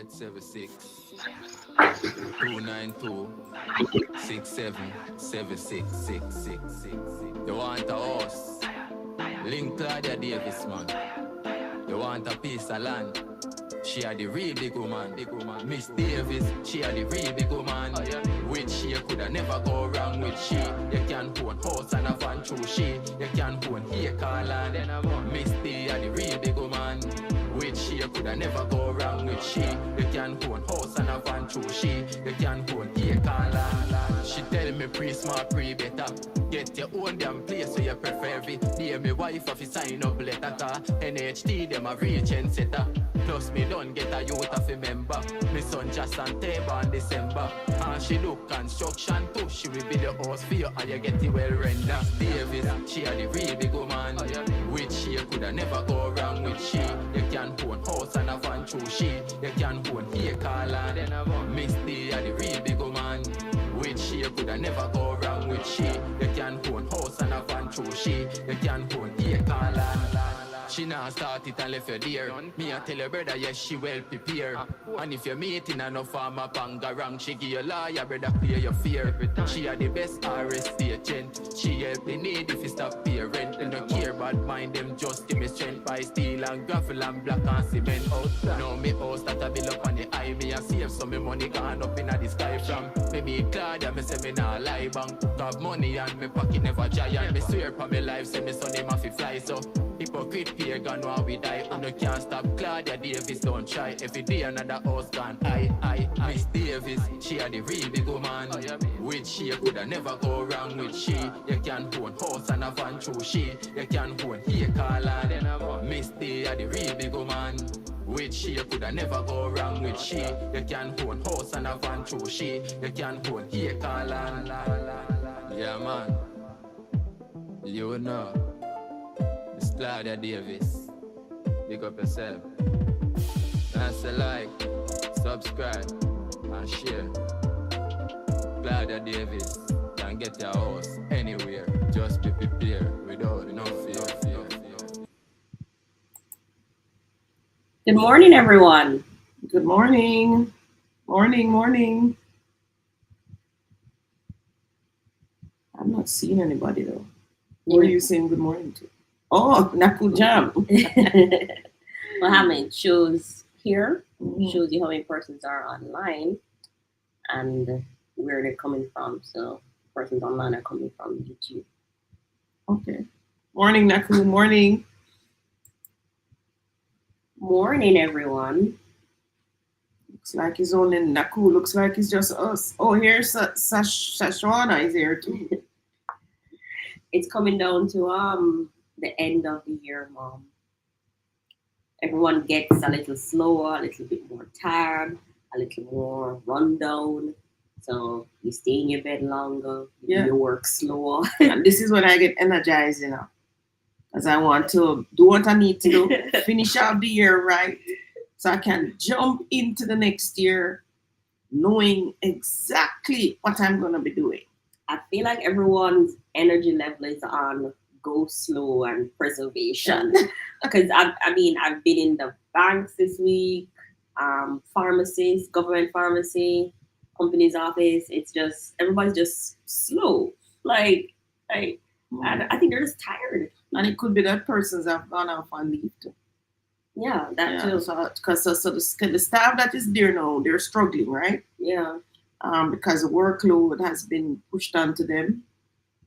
0876 292 677666. You want a horse? Link Claudia Davis, man. You want a piece of land? She had the real big woman, Miss Davis, she had the real big woman. Which she coulda never go wrong with she. You can own horse and a van through she. You can own acre land. Miss D had the real big woman. Which she coulda never go wrong with she. You can own horse and a van through she. You can own acre land. She tell me pre-smart, pre-better. Get your own damn place so you prefer every day. Me wife of sign up letter car. NHT them a real trend setter. Plus me don't get a youth of a member. Me son just on table in December. And she look construction too. She will be the house for you and you get it well rendered. Davis, she had the real big woman. Which she coulda never go wrong with she. You can own house and a van through she. You can own acre land. Miss D had the real big woman. Which she coulda never go wrong with she. You can own house and a van through she. You can own acre land. She now start it and left you there. Me I tell your brother, yes, she well prepared. And if you're meeting and no farmer panga wrong, she give you lawyer, brother, clear your fear. She had the best RST agent. She help the need if you stop pay rent. They don't care about mind them, just give me strength by steel and gravel and black and cement out. Now me house that I build up on the eye, me and save some me money gone up in the sky from. Me meet Claudia, me say me nah lie bank. Have money and me pocket never giant. Me swear for me life, say me son him have to fly so. Hypocrite pagan while we die. And no can't stop Claudia Davis, don't try. Every day another house gone. I Miss Davis, she had the real big woman. Which she coulda never go wrong with she. You can own house and a van through she. You can own acre land. Miss D had the real big woman. Which she coulda never go wrong with she. You can own house and a van through she. You can own acre land. Yeah man, you know. Miss Claudia Davis, pick up yourself. That's a like, subscribe, and share. Claudia Davis, can get your house anywhere. Just be prepared without no fear. Good morning, everyone. Good morning. Morning. I'm not seeing anybody though. Who are you saying good morning to? Oh, Naku Jam. Well, how many shows here shows you how many persons are online and where they're coming from. So persons online are coming from YouTube. Okay. Morning, Naku. Morning. Morning, everyone. Looks like it's only Naku. Looks like it's just us. Oh, here's Sashwana is here too. It's coming down to the end of the year, Mom. Everyone gets a little slower, a little bit more tired, a little more rundown. So you stay in your bed longer, you work slower. And this is when I get energized, you know. Because I want to do what I need to do, finish out the year right, so I can jump into the next year knowing exactly what I'm going to be doing. I feel like everyone's energy level is on go slow and preservation. Because I've been in the banks this week, pharmacies, government pharmacy, company's office. It's just everybody's just slow. I think they're just tired. And it could be that persons have gone off on leave too. Yeah, that too. So the staff that is there now, they're struggling, right? Yeah. Because the workload has been pushed onto them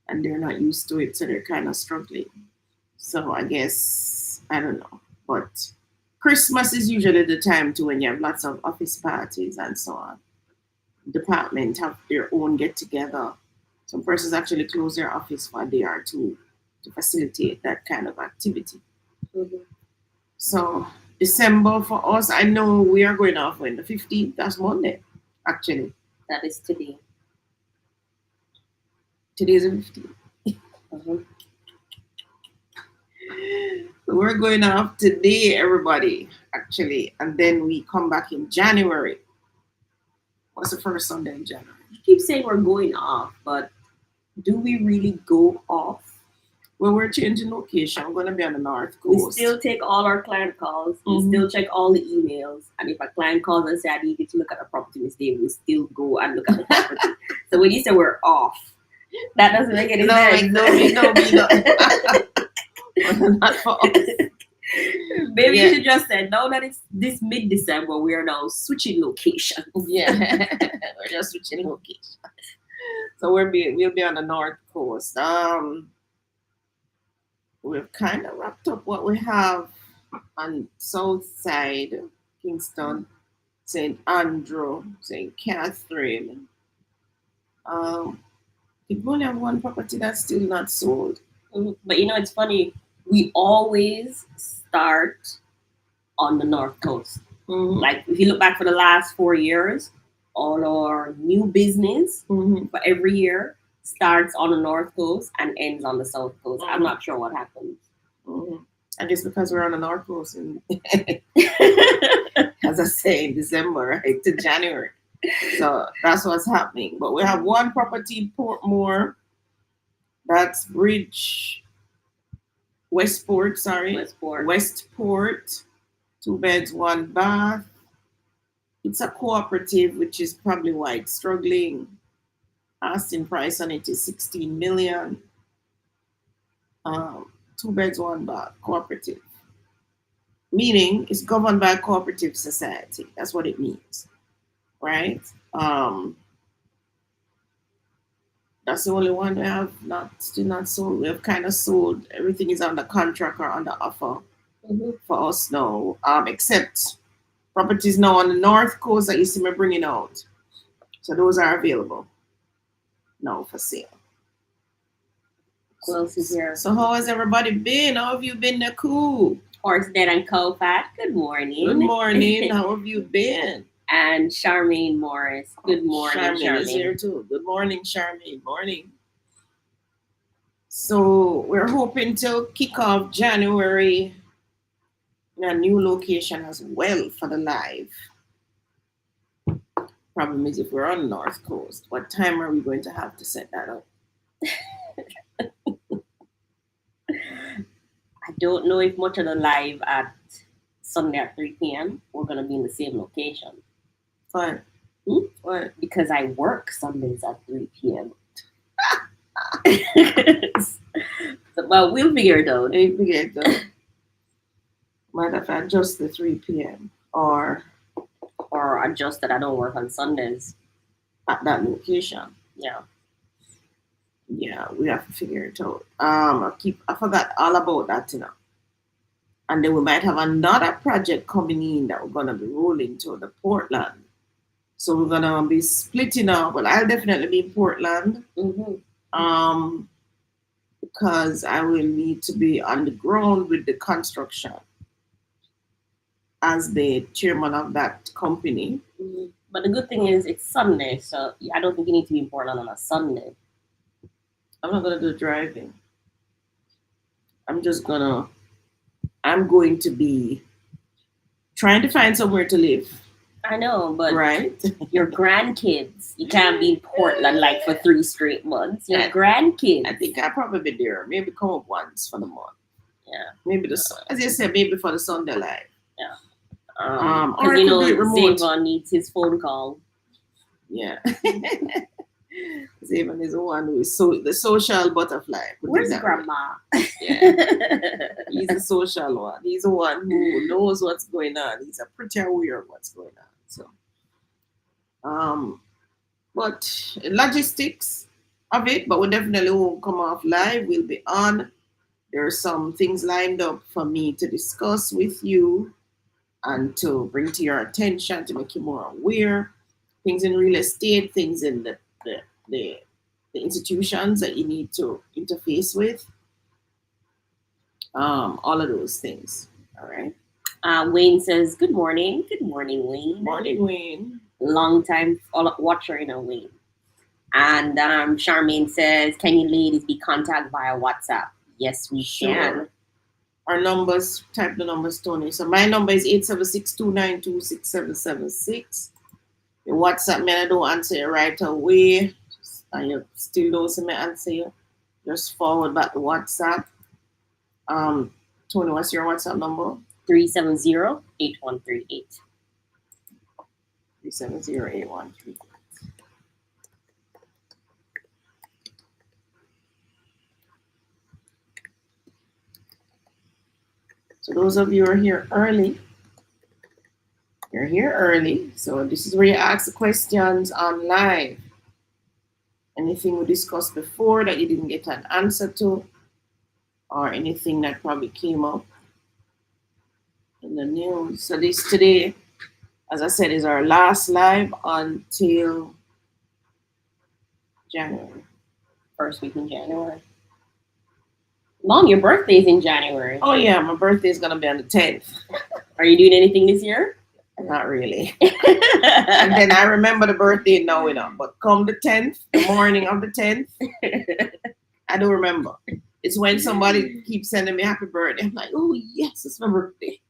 and they're not used to it, so they're kind of struggling. So I guess, I don't know. But Christmas is usually the time too when you have lots of office parties and so on. Department have their own get-together. Some persons actually close their office for a day or two to facilitate that kind of activity. Mm-hmm. So December for us, I know we are going off on the 15th. That's Monday, actually. That is today. Today's the 15th. Mm-hmm. So we're going off today, everybody, actually. And then we come back in January. What's the first Sunday in January? You keep saying we're going off, but do we really go off? When we're changing location, we're gonna be on the north We coast. still take all our client calls. We Mhm. still check all the emails. And if a client calls and says, I need you to look at the property mistake, we still go and look at the property. So when you say we're off, that doesn't make any sense. Not for us. Maybe Yeah. you should just say, now that it's this mid-December, we are now switching location. Yeah, we're just switching location. So we'll be on the north coast. We've kind of wrapped up what we have on south side, Kingston, St. Andrew, St. Catherine. We only have one property that's still not sold. But you know, it's funny. We always start on the north coast. Mhm. Like if you look back for the last 4 years, all our new business Mhm. for every year starts on the north coast and ends on the south coast. I'm not sure what happens. Mhm. And just because we're on the north coast, and as I say, in December, right, to January. So that's what's happening. But we have one property in Portmore. That's Westport. Westport. 2 beds, 1 bath. It's a cooperative, which is probably why it's struggling. Asking price on it is 16 million. 2 beds, 1 bath, cooperative. Meaning it's governed by a cooperative society. That's what it means, right? That's the only one we have still not sold. We have kind of sold. Everything is under contract or under offer for us now, except properties now on the north coast that you see me bringing out. So those are available now for sale. Who else is here? So how has everybody been? How have you been, Naku? Horse Dead and Cofat, good morning. Good morning. How have you been? And Charmaine Morris, good morning, Charmaine is here too. Good morning, Charmaine. Morning. So we're hoping to kick off January in a new location as well for the live. Problem is, if we're on the north coast, what time are we going to have to set that up? I don't know if much of the live at Sunday at 3 p.m. we're going to be in the same location. Fine. What? Because I work Sundays at 3 p.m. So, well, we'll figure it out. We'll figure it out. Might have to adjust the 3 p.m. or adjust that I don't work on Sundays at that location. Yeah. Yeah, we have to figure it out. I forgot all about that, And then we might have another project coming in that we're gonna be rolling to the Portland. So we're gonna be splitting up. Well, I'll definitely be in Portland. Because I will need to be on the ground with the construction as the chairman of that company. But the good thing is it's Sunday, so I don't think you need to be in Portland on a Sunday. I'm not gonna do driving. I'm going to be trying to find somewhere to live. I know, but right? Your grandkids, you can't be in Portland like for 3 straight months. Your grandkids. I think I'll probably be there. Maybe come up once for the month. Yeah. Maybe as you said, maybe for the Sunday live. Yeah. Or you know, remote. Zavon needs his phone call. Yeah. Zavon is the one who is the social butterfly. Where's Grandma? Yeah. He's the social one. He's the one who knows what's going on. He's pretty aware of what's going on. So, but logistics of it, but we definitely won't come off live. We'll be on. There are some things lined up for me to discuss with you and to bring to your attention to make you more aware. Things in real estate, things in the institutions that you need to interface with. All of those things. All right. Wayne says, good morning. Good morning, Wayne. Morning, Wayne. Long time watcher, Wayne. And Charmaine says, can you ladies be contacted via WhatsApp? Yes, we can. Our numbers, type the numbers, Tony. So my number is 876-292-6776. The WhatsApp, man, I don't answer you right away. And you still don't see me answer you. just forward back the WhatsApp. Tony, what's your WhatsApp number? 370-8138. 370-8138. So those of you who are here early, you're here early. So this is where you ask the questions on live. Anything we discussed before that you didn't get an answer to, or anything that probably came up in the news. So this today, as I said, is our last live until January. First week in January. Mom, your birthday's in January. Oh yeah, my birthday is gonna be on the 10th. Are you doing anything this year? Not really. And then I remember the birthday now, but come the 10th, the morning of the 10th, I do remember. It's when somebody keeps sending me happy birthday. I'm like, oh yes, it's my birthday.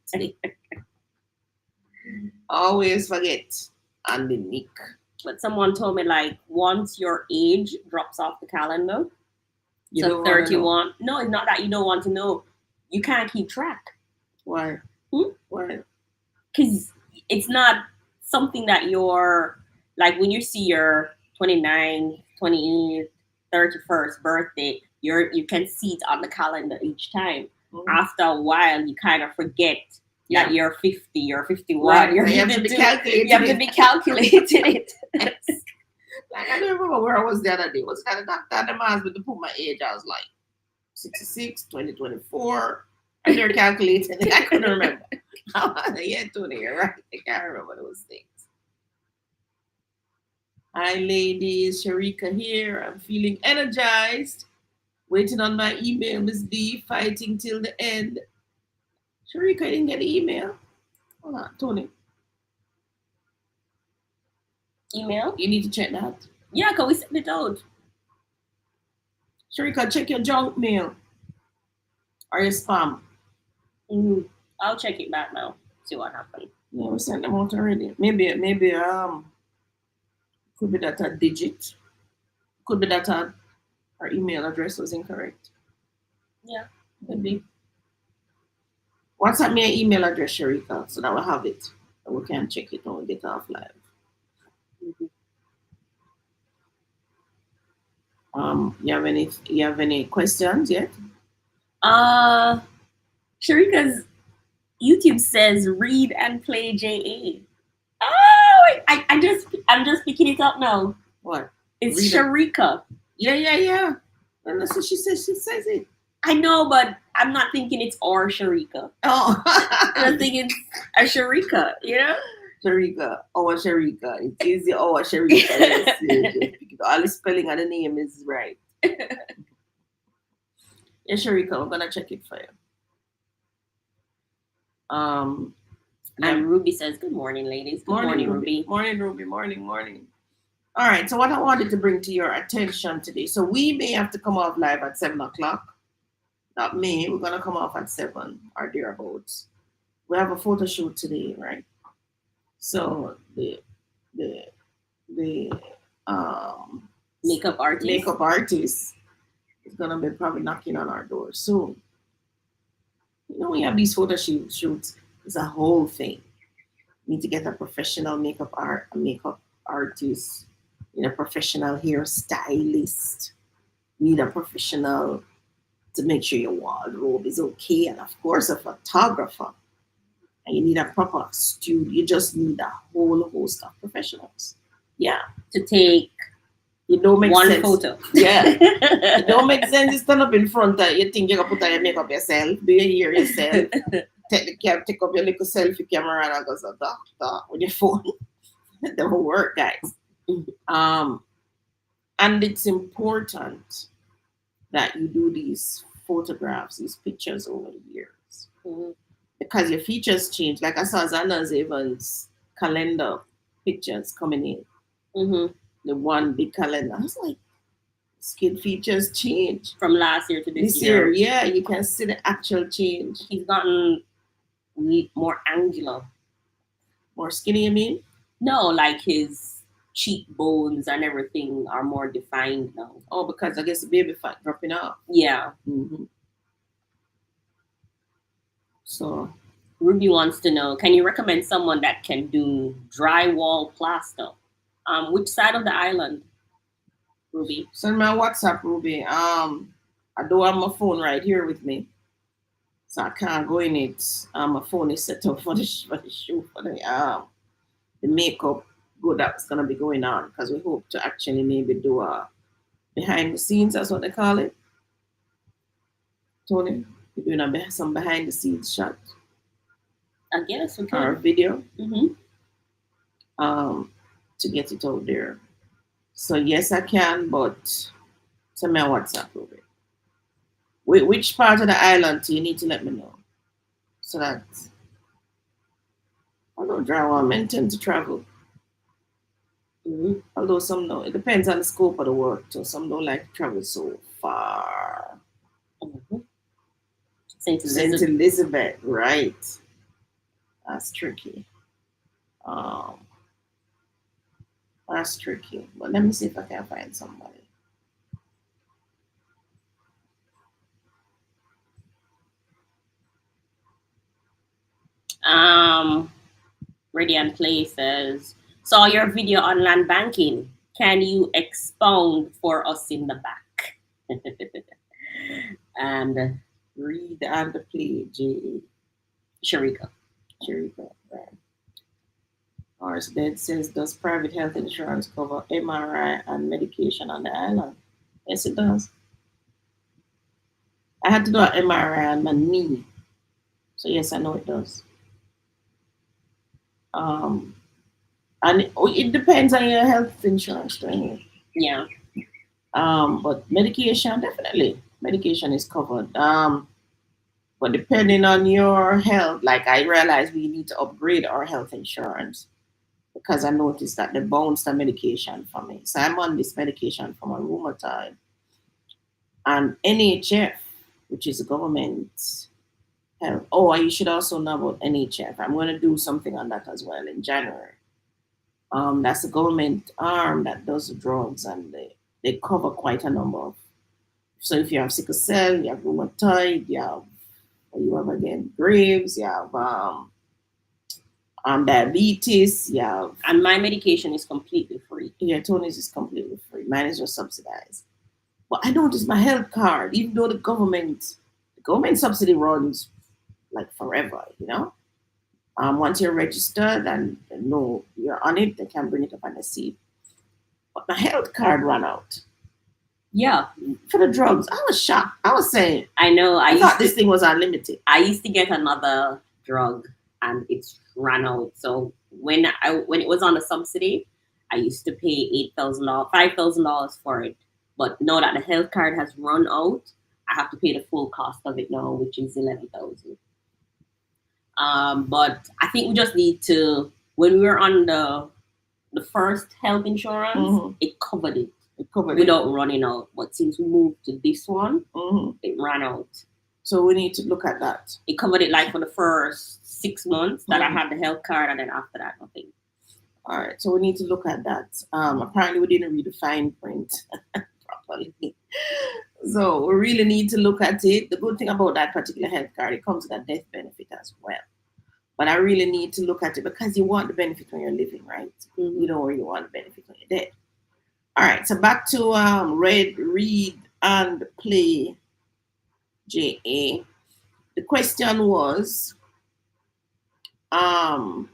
Always forget on the nick. But someone told me like once your age drops off the calendar, You so don't wanna 31. No, it's not that you don't want to know. You can't keep track. Why? Hmm? Why? Because it's not something that you're like when you see your 29, 28, 31st birthday, you can see it on the calendar each time. Mhm. After a while, you kind of forget that you're 50, you're 51, Right, you're you have to be 52. calculating You have to it. be calculating it. Like I don't remember where I was the other day. It was kind of doctor demands me to put my age. I was like 66, 2024. And they're calculating it. I couldn't remember. Yeah, Tony, you're right. I can't remember those things. Hi, ladies. Sharika here. I'm feeling energized. Waiting on my email, Miss D. Fighting till the end. Sharika, I didn't get the email. Hold on, Tony. Email? You need to check that. Yeah, because we sent it out. Sharika, check your junk mail or your spam. Mm-hmm. I'll check it back now. See what happened. Yeah, we sent them out already. Maybe could be that a digit. Could be that our email address was incorrect. Yeah. Could be. WhatsApp me an email address, Sharika, so that we'll have it and we can check it when we get off live. Mm-hmm. You have any questions yet? Sharika's YouTube says read and play JA. Oh, I'm just picking it up now. What? It's Read it. Sharika. Yeah. And that's what she says. She says it. I know, but I'm not thinking it's our Sharika. Oh, I'm thinking it's a Sharika, you know? Sharika. Our Sharika. It's easy. Our Sharika. Yes, yes. All the spelling of the name is right. Yeah, Sharika, I'm gonna check it for you. And Ruby says, "Good morning, ladies. Good morning, Ruby. Morning, Ruby. Morning. All right. So what I wanted to bring to your attention today. So we may have to come off live at 7:00. Not me. We're gonna come off at 7 or thereabouts. We have a photo shoot today, right? So the Makeup artist is gonna be probably knocking on our door soon. You know, we have these photo shoots. It's a whole thing. You need to get a professional makeup artist. You need a professional hairstylist. You need a professional to make sure your wardrobe is okay, and of course a photographer. And you need a proper studio. You just need a whole host of professionals. Yeah. to take It don't make one sense. photo. Yeah. It don't make sense. You stand up in front of you think you're gonna put on your makeup yourself, do your hair yourself, take up your little selfie camera and go so with your phone. It don't work, guys. And it's important that you do these photographs, these pictures over the years. Mm-hmm. Because your features change. Like I saw Xana's Evans calendar pictures coming in. Mm-hmm. The one big calendar. I was like, skin features change. From last year to this Year, yeah, you can see the actual change. He's gotten more angular. More skinny, you mean? No, like his cheekbones and everything are more defined now. Oh, because I guess the baby fat dropping off. Yeah. Mm-hmm. So Ruby wants to know, can you recommend someone that can do drywall plaster? Which side of the island, Ruby? send me a WhatsApp, Ruby. I do have my phone right here with me, so I can't go in it. My phone is set up for the shoot for the makeup good that's gonna be going on because we hope to actually maybe do a behind the scenes. That's what they call it. Tony, we're doing some behind the scenes shot I guess we or could. video Mm-hmm. to get it out there. So yes, I can, but send me a WhatsApp, Ruby. Which part of the island you need to let me know so that I don't drive on men tend to travel. Mm-hmm. Although some don't. It depends on the scope of the work too. Some don't like to travel so far. Mm-hmm. Saint Saint Elizabeth. Elizabeth, right? That's tricky. Um, that's tricky. But let me see if I can find somebody. Radiant Play says, saw your video on land banking. Can you expound for us in the back? And Read and play, J. Sharika. Cherika. Right. Ours Dead says, does private health insurance cover MRI and medication on the island? Yes, it does. I had to do an MRI on my knee. So yes, I know it does. Um, and it depends on your health insurance, training. Yeah. But medication, definitely, medication is covered. But depending on your health, like I realize we need to upgrade our health insurance because I noticed that they bounced the medication for me. So I'm on this medication for my rheumatoid. And NHF, which is a government health. Oh, you should also know about NHF. I'm going to do something on that as well in January. That's the government arm that does the drugs, and they cover quite a number of. So if you have sickle cell, you have rheumatoid, you have what you have again, Graves, you have diabetes, you have And my medication is completely free. yeah, Tony's is completely free. Mine is just subsidized. But I noticed my health card, even though the government subsidy runs like forever, you know. Once you're registered and they know you're on it, they can bring it up on the seat. But my health card ran out Yeah. for the drugs. I was shocked. I was saying, I know. I thought this thing was unlimited. I used to get another drug and it's ran out. So when it was on a subsidy, I used to pay $8,000, $5,000 for it. But now that the health card has run out, I have to pay the full cost of it now, which is 11,000. But I think we just need to, when we were on the first health insurance, Mhm. it covered it It covered without running out. But since we moved to this one, it. it ran out. So we need to look at that. It covered it like for the first 6 months that I Mhm. had the health card, and then after that, nothing. All right, so we need to look at that. Apparently, we didn't read the fine print properly. So we really need to look at it. The good thing about that particular health card, it comes with a death benefit as well. But I really need to look at it because you want the benefit when you're living, right? Mhm. You don't really want the benefit when you're dead. All right, so back to read and play, JA. The question was Land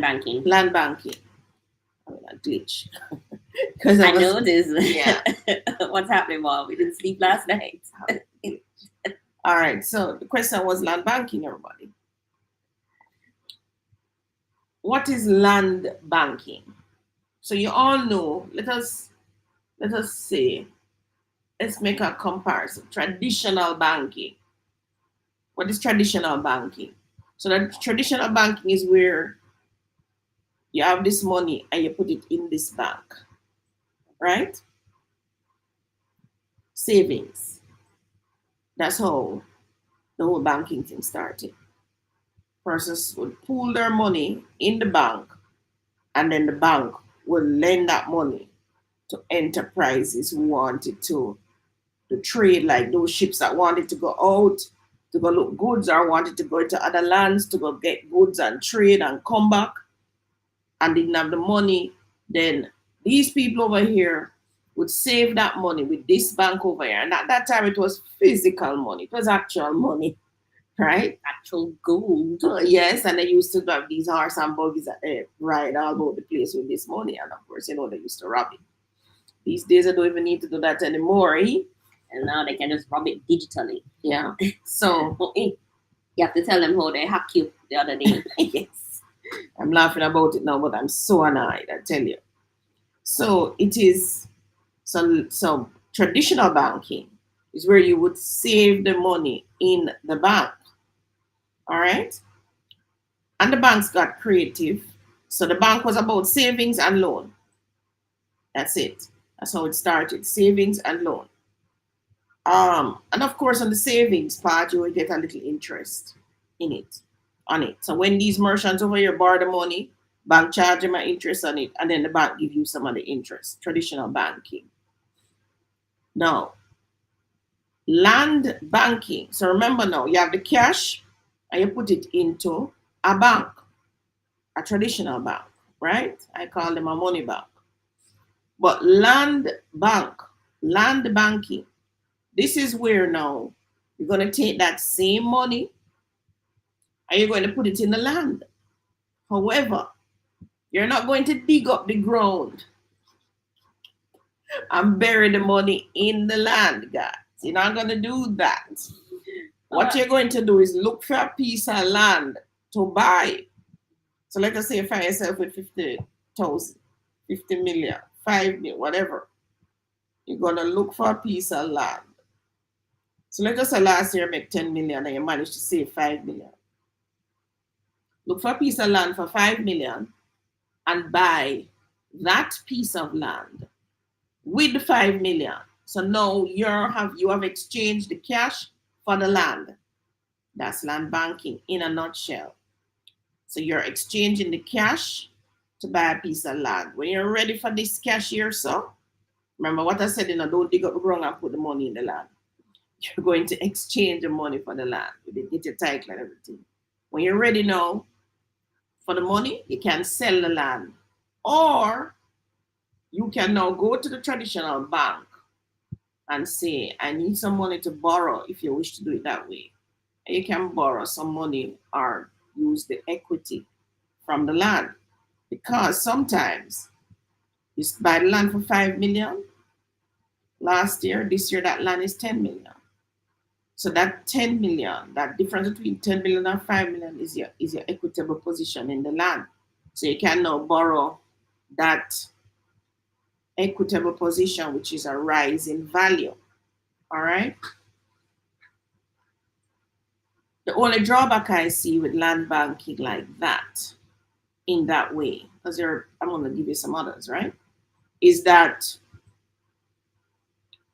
banking. land banking. I mean, a glitch. Because I know this. Yeah. What's happening, Mom? We didn't sleep last night. All right, so the question was land banking, everybody. What is land banking? So you all know, let's say, let's make a comparison. Traditional banking. What is traditional banking? So the traditional banking is where you have this money and you put it in this bank, right? Savings. That's how the whole banking thing started. Persons would pool their money in the bank and then the bank will lend that money to enterprises who wanted to trade, like those ships that wanted to go out to go look goods or wanted to go to other lands to go get goods and trade and come back and didn't have the money. Then these people over here would save that money with this bank over here. And at that time, it was physical money, it was actual money, right? Actual gold. Yes, and they used to have these horse and buggies that they ride all over the place with this money. And of course, they used to rob it. These days, I don't even need to do that anymore. Eh? And now they can just rob it digitally. Yeah. So you have to tell them how they hack you the other day. yes. I'm laughing about it now, but I'm so annoyed, I tell you. So it is so traditional banking is where you would save the money in the bank. All right. And the banks got creative. So the bank was about savings and loan. That's it. That's how it started. Savings and loan. And of course, on the savings part, you will get a little interest in it, on it. So when these merchants over here borrow the money, bank charge them an interest on it, and then the bank give you some of the interest. Traditional banking. Now, land banking. So remember now, you have the cash, and you put it into a bank, a traditional bank, right? I call them a money bank. But land banking. This is where now you're going to take that same money and you're going to put it in the land. However, you're not going to dig up the ground and bury the money in the land, guys. You're not going to do that. What you're going to do is look for a piece of land to buy. So let us say you find yourself with 50,000, 50 million, 5 million, whatever. You're going to look for a piece of land. So let us say last year you make 10 million and you managed to save 5 million. Look for a piece of land for 5 million and buy that piece of land with the 5 million. So now you have exchanged the cash for the land. That's land banking in a nutshell. So you're exchanging the cash to buy a piece of land. When you're ready for this cash here, so remember what I said, don't dig up the ground and put the money in the land. You're going to exchange the money for the land. You get your title and everything. When you're ready now for the money, you can sell the land. Or you can now go to the traditional bank and say, I need some money to borrow if you wish to do it that way. And you can borrow some money or use the equity from the land. Because sometimes you buy the land for 5 million last year, this year that land is 10 million. So that 10 million, that difference between 10 million and 5 million is your equitable position in the land. So you can now borrow that equitable position, which is a rise in value. All right. The only drawback I see with land banking like that, in that way, because I'm going to give you some others, right? Is that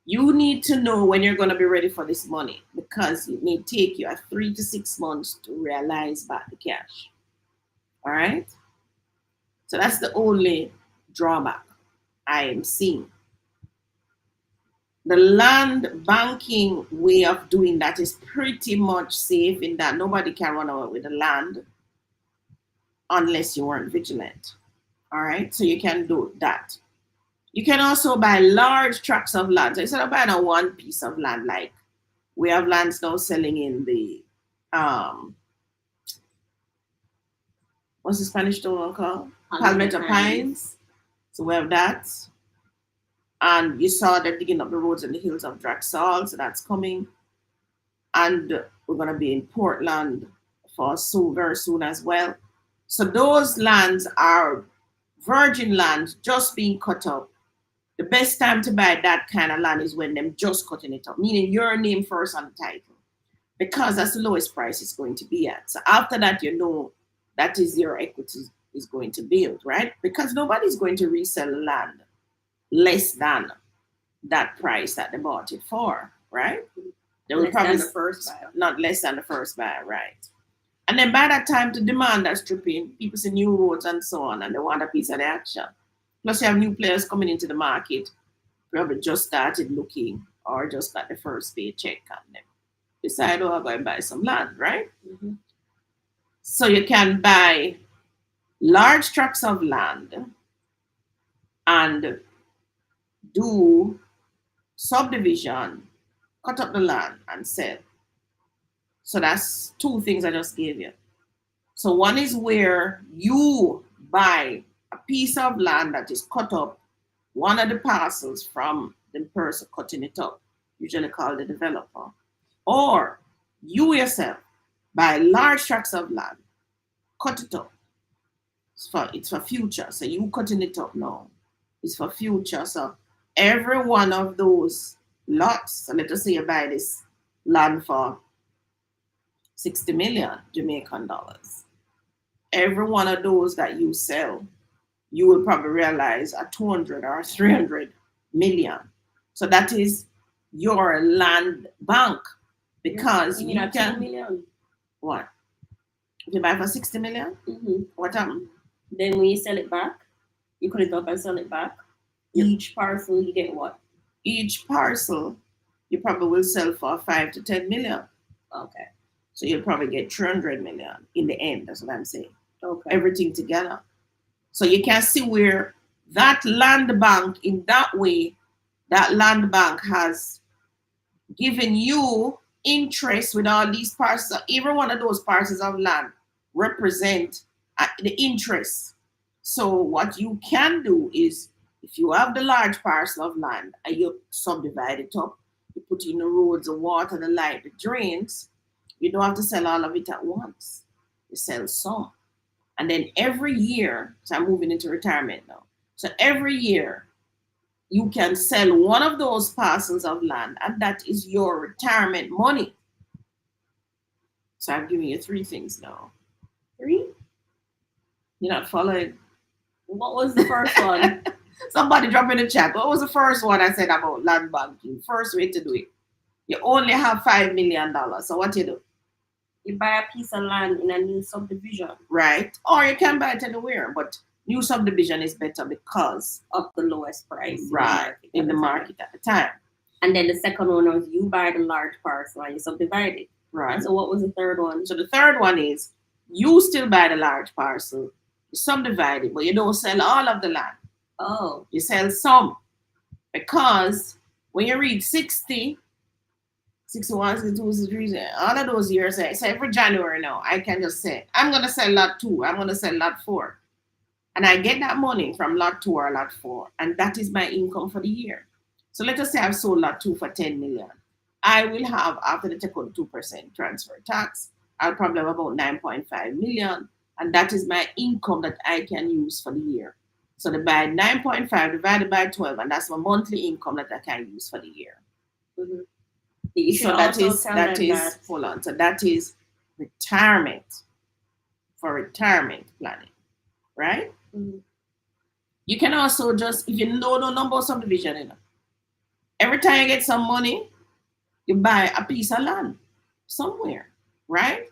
you need to know when you're going to be ready for this money, because it may take you 3 to 6 months to realize back the cash. All right. So that's the only drawback I am seeing. The land banking way of doing that is pretty much safe in that nobody can run away with the land unless you weren't vigilant. All right. So you can do that. You can also buy large tracts of land. So instead of buying a one piece of land, like we have lands now selling in the what's the Spanish stone called? Palmetto Pines. So we have that. And you saw they're digging up the roads in the hills of Draxall, so that's coming. And we're going to be in Portland for very soon as well. So those lands are virgin land just being cut up. The best time to buy that kind of land is when them just cutting it up, meaning your name first on the title, because that's the lowest price it's going to be at. So after that, that is your equity is going to build, right? Because nobody's going to resell land less than that price that they bought it for, right? They will probably the first buyer. Not less than the first buyer, right? And then by that time, to demand that stripping, people see new roads and so on, and they want a piece of the action. Plus, you have new players coming into the market, probably just started looking or just got the first paycheck and them decide, oh, I'm going to buy some land, right? Mhm. So you can buy large tracts of land and do subdivision, cut up the land and sell. So that's two things I just gave you. So one is where you buy a piece of land that is cut up, one of the parcels from the person cutting it up, usually called the developer, or you yourself buy large tracts of land, cut it up. It's for future. So you cutting it up now. It's for future. So every one of those lots, so let us say you buy this land for 60 million Jamaican dollars. Every one of those that you sell, you will probably realize a 200 or 300 million. So that is your land bank because You mean you a 2 can, million? what? If you buy for 60 million, what happened? Then when you sell it back, you cut it up and sell it back. Each parcel you get what? Each parcel you probably will sell for 5 to 10 million. Okay. So you'll probably get 300 million in the end. That's what I'm saying. Okay. Everything together. So you can see where that land bank, in that way, that land bank has given you interest with all these parcels. Every one of those parcels of land represent the interest. So what you can do is, if you have the large parcel of land and you subdivide it up, you put in the roads, the water, the light, the drains, you don't have to sell all of it at once. You sell some. And then every year, so I'm moving into retirement now. So every year, you can sell one of those parcels of land, and that is your retirement money. So I'm giving you three things now. 3? You're not following? What was the first one? Somebody drop in the chat. What was the first one I said about land banking? First way to do it. You only have $5 million. So what you do? You buy a piece of land in a new subdivision. Right. Or you can buy it anywhere, but new subdivision is better because of the lowest price. Right. In the market at the time. And then the second one was you buy the large parcel and you subdivide it. Right. So what was the third one? So the third one is you still buy the large parcel, you subdivide it, but you don't sell all of the land. Oh. You sell some. Because when you read 60, 61, 62, 63, all of those years, so every January now, I can just say, I'm going to sell lot 2, I'm going to sell lot 4. And I get that money from lot 2 or lot 4, and that is my income for the year. So let us say I've sold lot 2 for 10 million. I will have, after the take out 2% transfer tax, I'll probably have about 9.5 million, and that is my income that I can use for the year. So by 9.5 divided by 12, and that's my monthly income that I can use for the year. Mm-hmm. So that is hold on. So that is retirement, for retirement planning, right? Mm-hmm. You can also just, if you know the number of subdivision, you know, every time you get some money, you buy a piece of land somewhere, right?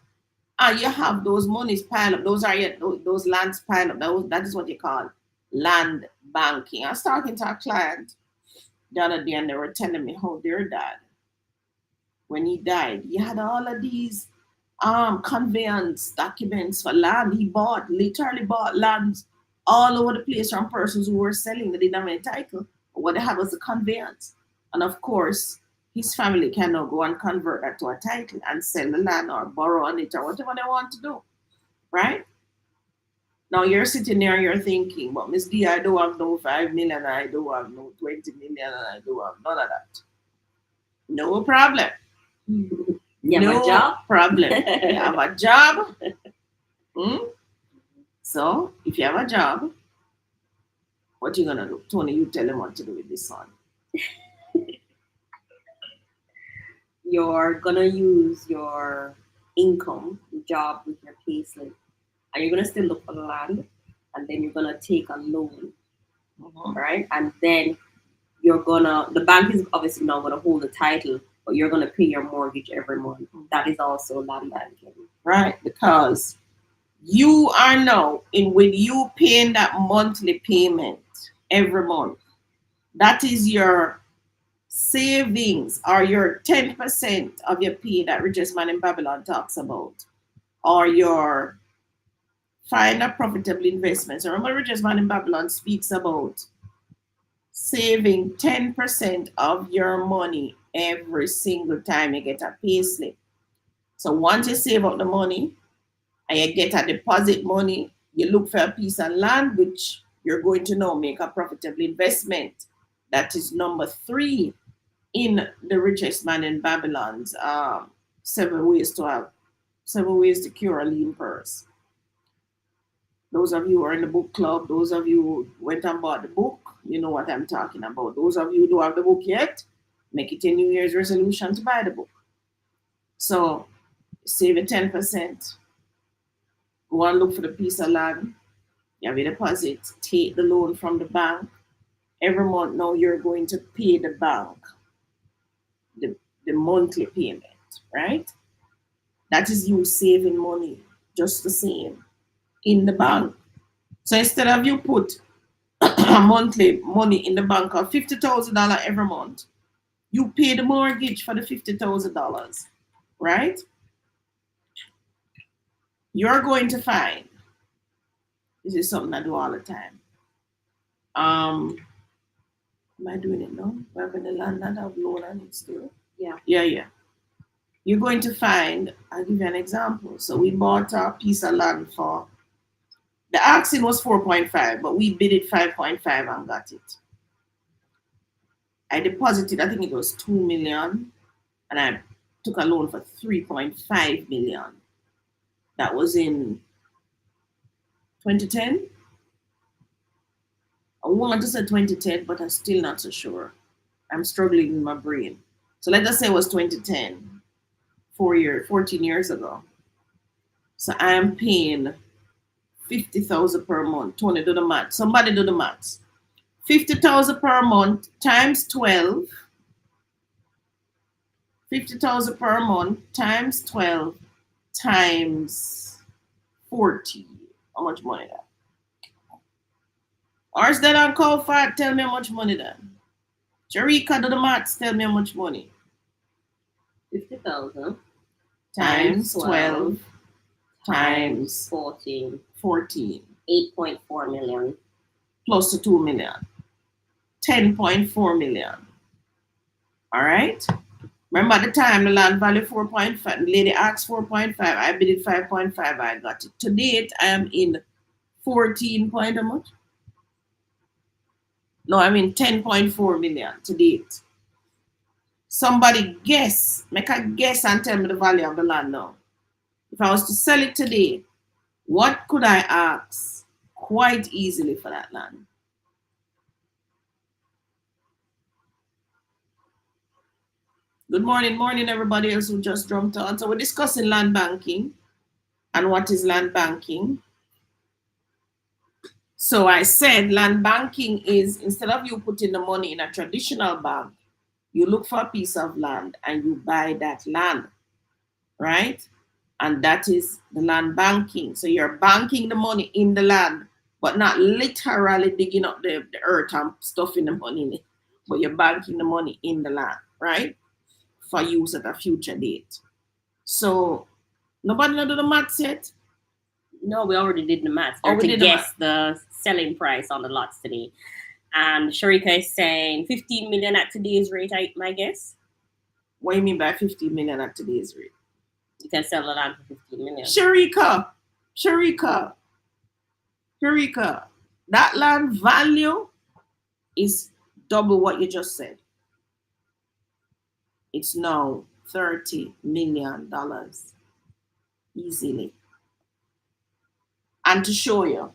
And you have those monies piled up. Those are those lands piled up. That is what you call land banking. I was talking to a client the other day, and they were telling me how their dad, when he died, he had all of these conveyance documents for land. He literally bought lands all over the place from persons who were selling. They didn't have any title. What they had was a conveyance. And of course, his family can now go and convert that to a title and sell the land or borrow on it or whatever they want to do. Right? Now you're sitting there and you're thinking, but Miss D, I don't have no 5 million, I don't have no 20 million, and I don't have none of that. No problem. You have a job? Problem. You have a job. So if you have a job, what you gonna do? Tony, you tell him what to do with this one. You're gonna use your income, job with your payslip, and you're gonna still look for the land, and then you're gonna take a loan, right? And then the bank is obviously not gonna hold the title but you're going to pay your mortgage every month. That is also land banking. Right? Because you are now in with you paying that monthly payment every month. That is your savings or your 10% of your pay that Richest Man in Babylon talks about, or your find a profitable investments. Remember, Richest Man in Babylon speaks about saving 10% of your money every single time you get a pay slip. So once you save up the money and you get a deposit money, you look for a piece of land which you're going to now make a profitable investment. That is number 3 in the Richest Man in Babylon's 7 ways to cure a lean purse. Those of you who are in the book club, those of you who went and bought the book, you know what I'm talking about. Those of you who don't have the book yet, make it a New Year's resolution to buy the book. So save your 10%, go and look for the piece of land, you have a deposit, take the loan from the bank. Every month now you're going to pay the bank the monthly payment, right? That is you saving money just the same in the bank. So instead of you put a monthly money in the bank of $50,000 every month, you pay the mortgage for the $50,000, right? You're going to find, this is something I do all the time. Am I doing it now? We're in the land that have loan on it still. Yeah. Yeah. You're going to find, I'll give you an example. So we bought a piece of land for, the asking was 4.5, but we bid it 5.5 and got it. I deposited, I think it was 2 million, and I took a loan for 3.5 million. That was in 2010. I want to say 2010, but I'm still not so sure. I'm struggling in my brain. So let us say it was 2010, 14 years ago. So I am paying 50,000 per month. Tony, do the math. Somebody do the math. 50,000 per month times 12. 50,000 per month times 12 times 40. How much money that? Ours that on call for, tell me how much money that. Sharika, do the maths, tell me how much money. 50,000 times 12 times 14. 8.4 million. Plus the 2 million. 10.4 million. All right? Remember at the time the land value 4.5. The lady asked 4.5. I bid it 5.5. I got it. To date, I am in 14 point how much? No, I mean 10.4 million to date. Somebody guess, make a guess and tell me the value of the land now. If I was to sell it today, what could I ask quite easily for that land? Good morning, everybody else who just jumped on. So we're discussing land banking and what is land banking. So I said land banking is, instead of you putting the money in a traditional bank, you look for a piece of land and you buy that land, right? And that is the land banking. So you're banking the money in the land, but not literally digging up the earth and stuffing the money in it, but you're banking the money in the land, right? For use at a future date. So nobody know do the maths yet? No, we already did the math. Oh, we to did the guess the selling price on the lots today. And Sharika is saying 15 million at today's rate, my guess. What do you mean by 15 million at today's rate? You can sell the land for 15 million. Sharika, that land value is double what you just said. It's now $30 million easily. And to show you,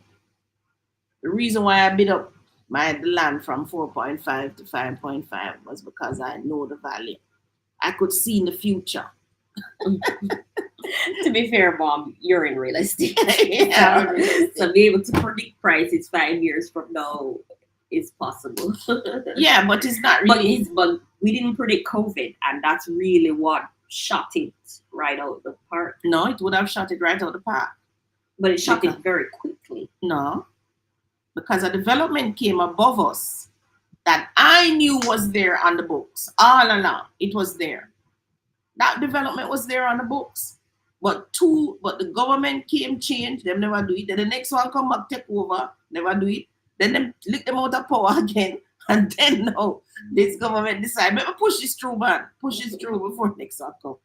the reason why I bid up my land from 4.5 to 5.5 was because I know the value. I could see in the future. To be fair, Mom, you're in real estate. Yeah. So be able to predict prices 5 years from now is possible. Yeah, but it's not really. But we didn't predict COVID, and that's really what shot it right out the park. No, it would have shot it right out the park. But it shot Because- it very quickly. No, because a development came above us that I knew was there on the books all along. It was there. That development was there on the books. But the government came, changed, them never do it. Then the next one come back, take over, never do it. Then them lick them out of power again. And then now this government decide, maybe push this through, man. Push this through before next one come.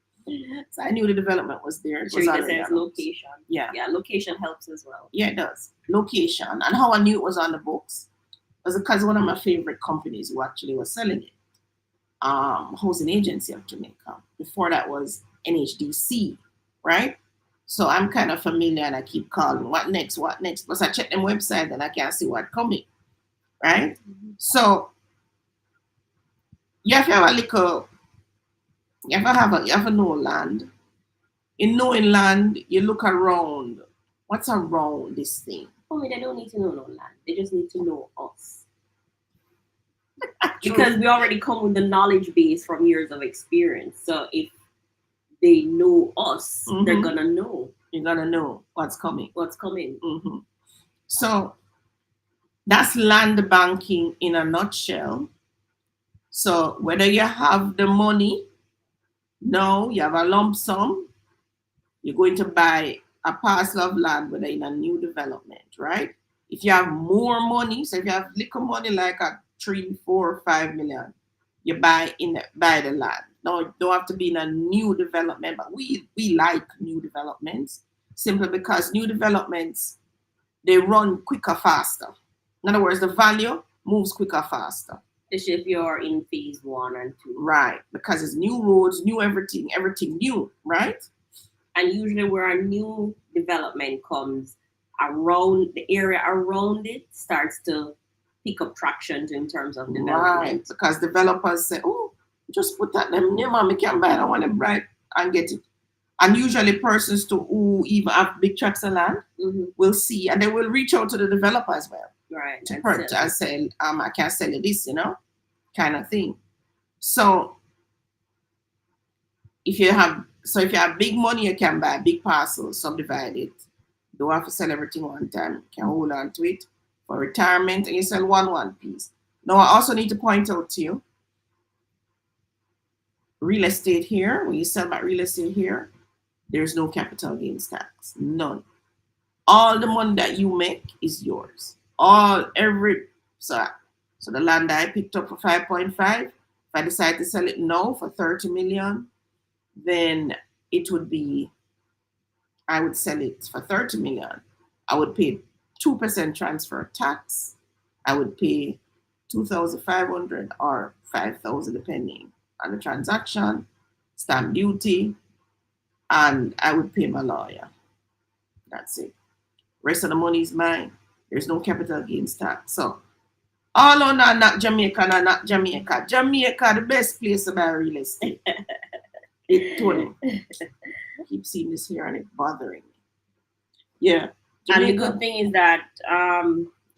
So I knew the development was there. It Sure, was it already says announced. location. Yeah. Yeah, location helps as well. Yeah, it does. Location. And how I knew it was on the books was because one of my favorite companies who actually was selling it, Housing Agency of Jamaica. Before that was NHDC, right? So I'm kind of familiar and I keep calling, what next? Plus I check them website and I can see what coming, right? So you have to have a little, you have to know land. In knowing land, you look around. What's around this thing? For me, they don't need to know no land. They just need to know us. Because we already come with the knowledge base from years of experience. So if they know us, they're Mhm. gonna know You're gonna know what's coming. what's coming. Mm-hmm. So that's land banking in a nutshell. So whether you have the money, no, you have a lump sum, you're going to buy a parcel of land, whether in a new development, right? If you have more money, so if you have little money like a 3, 4, 5 million, you buy the land. No, it don't have to be in a new development, but we like new developments simply because new developments, they run quicker, faster. In other words, the value moves quicker, faster. Especially if you're in phase 1 and 2. Right, because it's new roads, new everything new, right? And usually where a new development comes, around the area around it starts to pick up traction in terms of development. Right, because developers say, oh, just put that them near mommy can buy that one right and get it. And usually persons who even have big tracts of land will see and they will reach out to the developer as well. Right. To purchase and say, I can't sell you this, kind of thing. So if you have big money, you can buy big parcels, subdivide it. Don't have to sell everything one time. You can hold on to it for retirement and you sell one piece. Now I also need to point out to you, real estate here, when you sell that real estate here, there's no capital gains tax. None. All the money that you make is yours. So the land I picked up for 5.5, if I decide to sell it now for 30 million, then it would be, I would sell it for 30 million. I would pay 2% transfer tax. I would pay 2,500 or 5,000 depending on the transaction, stamp duty, and I would pay my lawyer. That's it. Rest of the money is mine. There's no capital gains tax. So all on not Jamaica, not Jamaica. Jamaica, the best place to buy real estate. It Tony. I keep seeing this here and it's bothering me. Yeah. Jamaica. And the Jamaica. good thing is that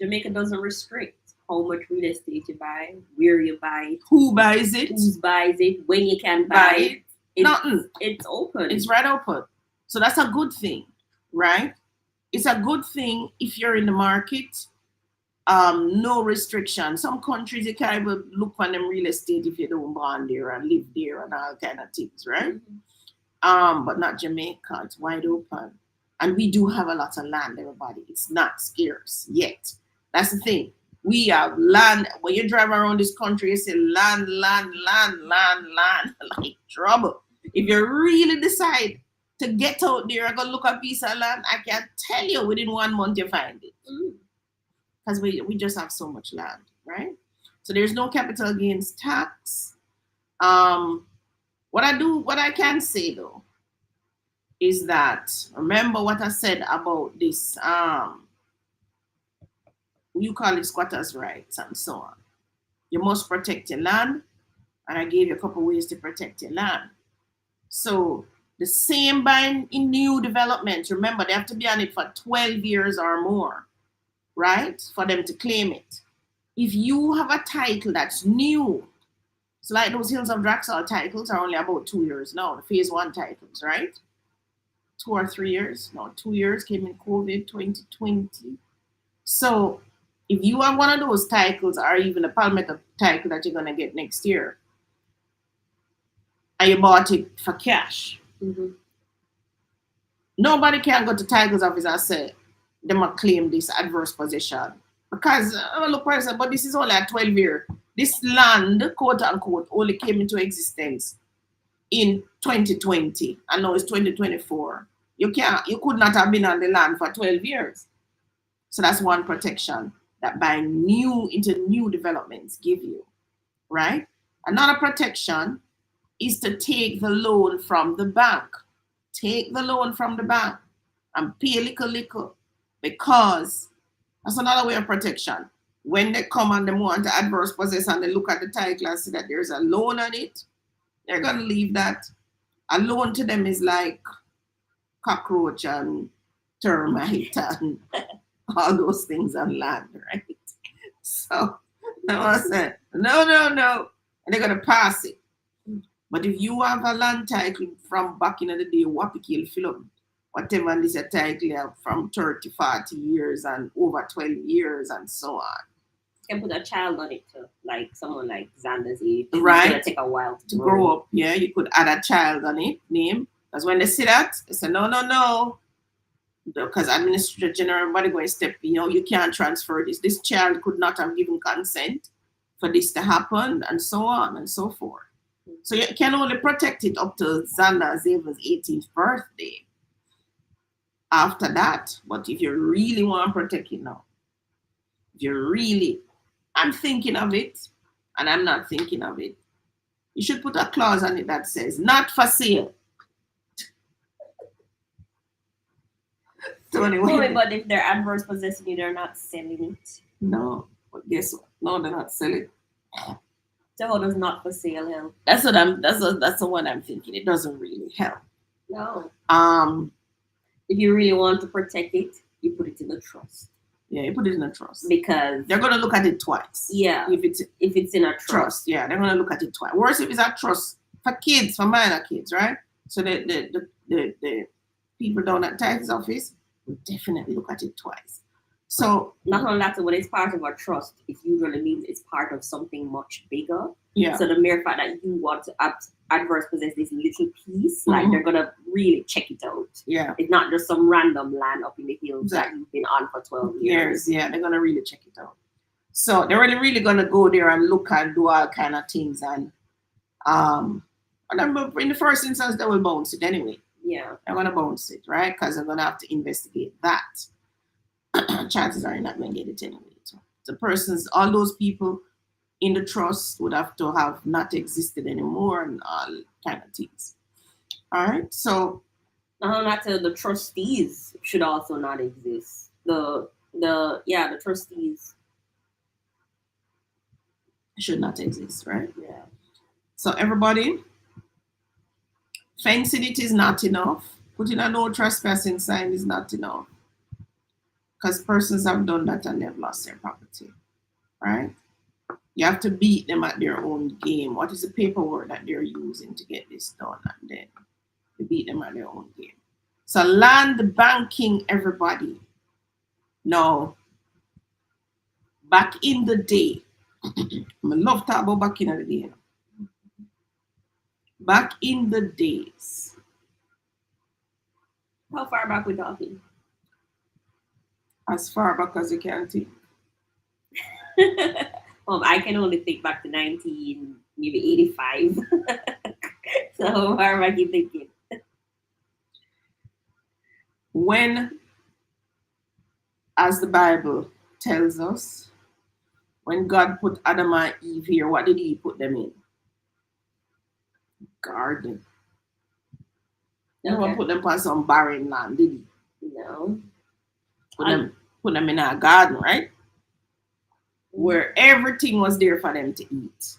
Jamaica doesn't restrict how much real estate you buy, where you buy it, Who buys it? who buys it, when you can buy it. Nothing. It's open. It's right open. So that's a good thing, right? It's a good thing if you're in the market. No restriction. Some countries you can't even look on them real estate if you don't born there and live there and all kind of things, right? But not Jamaica. It's wide open. And we do have a lot of land, everybody. It's not scarce yet. That's the thing. We have land. When you drive around this country, you say land, like trouble. If you really decide to get out there and go look at a piece of land, I can tell you within 1 month you find it. Because we just have so much land, right? So there's no capital gains tax. What I can say though, is that, remember what I said about this, you call it squatters' rights and so on. You must protect your land, and I gave you a couple ways to protect your land. So the same buying in new developments, remember they have to be on it for 12 years or more, right? For them to claim it. If you have a title that's new, So like those Hills of Draxall titles are only about 2 years now. The phase 1 titles, right? 2 or 3 years. No, 2 years came in COVID 2020. So if you have one of those titles or even a Palmetto title that you're gonna get next year, and you bought it for cash, nobody can go to titles office and say they might claim this adverse possession. Because look, person, but this is only a 12-year. This land, quote unquote, only came into existence in 2020, and now it's 2024. You could not have been on the land for 12 years. So that's one protection that buying into new developments give you, right? Another protection is to take the loan from the bank. Take the loan from the bank and pay little, because that's another way of protection. When they come and they want to adverse possess and they look at the title and see that there's a loan on it, they're going to leave that. A loan to them is like cockroach and termite and all those things on land, right? So I said, no. And they're going to pass it. But if you have a land title from back in the day, Wapikil film, whatever, and this a title from 30, 40 years and over 12 years and so on. You can put a child on it too, like someone like Xander's age. Right. It's going to take a while to grow up. Yeah, you could add a child on it, name. Because when they see that, they say, no. Because Administrator General, everybody going to step, you can't transfer this. This child could not have given consent for this to happen, and so on and so forth. So you can only protect it up to Xander Xavier's 18th birthday. After that, but if you really want to protect it now, I'm thinking of it, and I'm not thinking of it, you should put a clause on it that says, not for sale. So anyway, but if they're adverse possessing you, they're not selling it. No, but guess what? No, they're not selling. So how does not for sale help? That's the one I'm thinking. It doesn't really help. No. If you really want to protect it, you put it in a trust. Yeah, you put it in a trust. Because they're gonna look at it twice. Yeah. If it's in a trust. Yeah, they're gonna look at it twice. Worse if it's a trust for kids, for minor kids, right? So the people down at Title's office will definitely look at it twice. So not only that, when it's part of a trust, it usually means it's part of something much bigger. Yeah. So the mere fact that you want to adverse possess this little piece, like they're gonna really check it out. Yeah. It's not just some random land up in the hills that you've been on for 12 years. Yeah, they're gonna really check it out. So they're really gonna go there and look and do all kind of things, and then in the first instance they will bounce it anyway. Yeah. They're gonna bounce it, right? Because they're gonna have to investigate that. Chances are you're not going to get it anyway. So the all those people in the trust would have to have not existed anymore, and all kind of things. All right, so the trustees should also not exist. The trustees should not exist, right? Yeah. So everybody, fencing it is not enough. Putting a no trespassing sign is not enough. Because persons have done that and they've lost their property, right? You have to beat them at their own game. What is the paperwork that they're using to get this done? And then you beat them at their own game. So land banking, everybody. No. Back in the day, I love to talk about back in the day. Back in the days. How far back we talking? As far back as you can think. I can only think back to 1985. So how far back you thinking? When, as the Bible tells us, when God put Adam and Eve here, what did he put them in? Garden. Never put them on some barren land, did he? No. Put them in a garden, right? Where everything was there for them to eat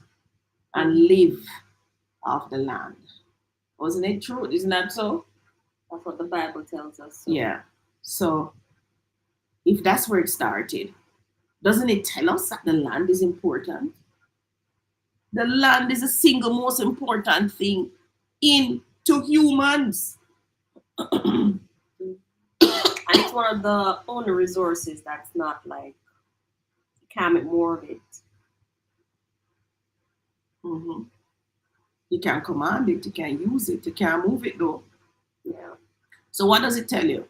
and live off the land. Wasn't it true? Isn't that so? That's what the Bible tells us. So. Yeah. So if that's where it started, doesn't it tell us that the land is important? The land is the single most important thing to humans. And it's one of the only resources that's not like you can't make more of it. Mm-hmm. You can't command it, you can't use it, you can't move it though. Yeah. So what does it tell you?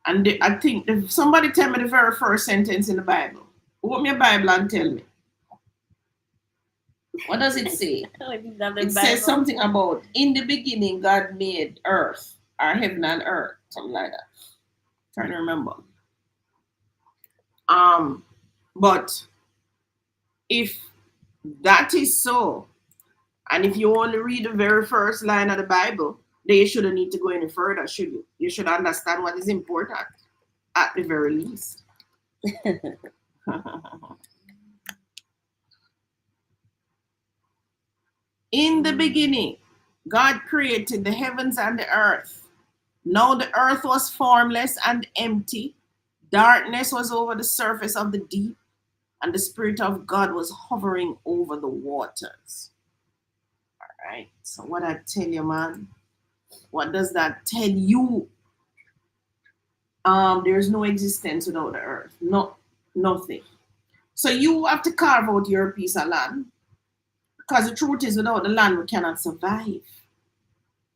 And I think if somebody tell me the very first sentence in the Bible. Open your Bible and tell me. What does it say? It says something about in the beginning God made earth, or heaven and earth, something like that. Trying to remember. But if that is so, and if you only read the very first line of the Bible, then you shouldn't need to go any further, should you? You should understand what is important at the very least. In the beginning, God created the heavens and the earth. Now the earth was formless and empty. Darkness was over the surface of the deep, and the Spirit of God was hovering over the waters. All right. So what I tell you, man, what does that tell you? There's no existence without the earth. No, nothing. So you have to carve out your piece of land. Because the truth is, without the land, we cannot survive.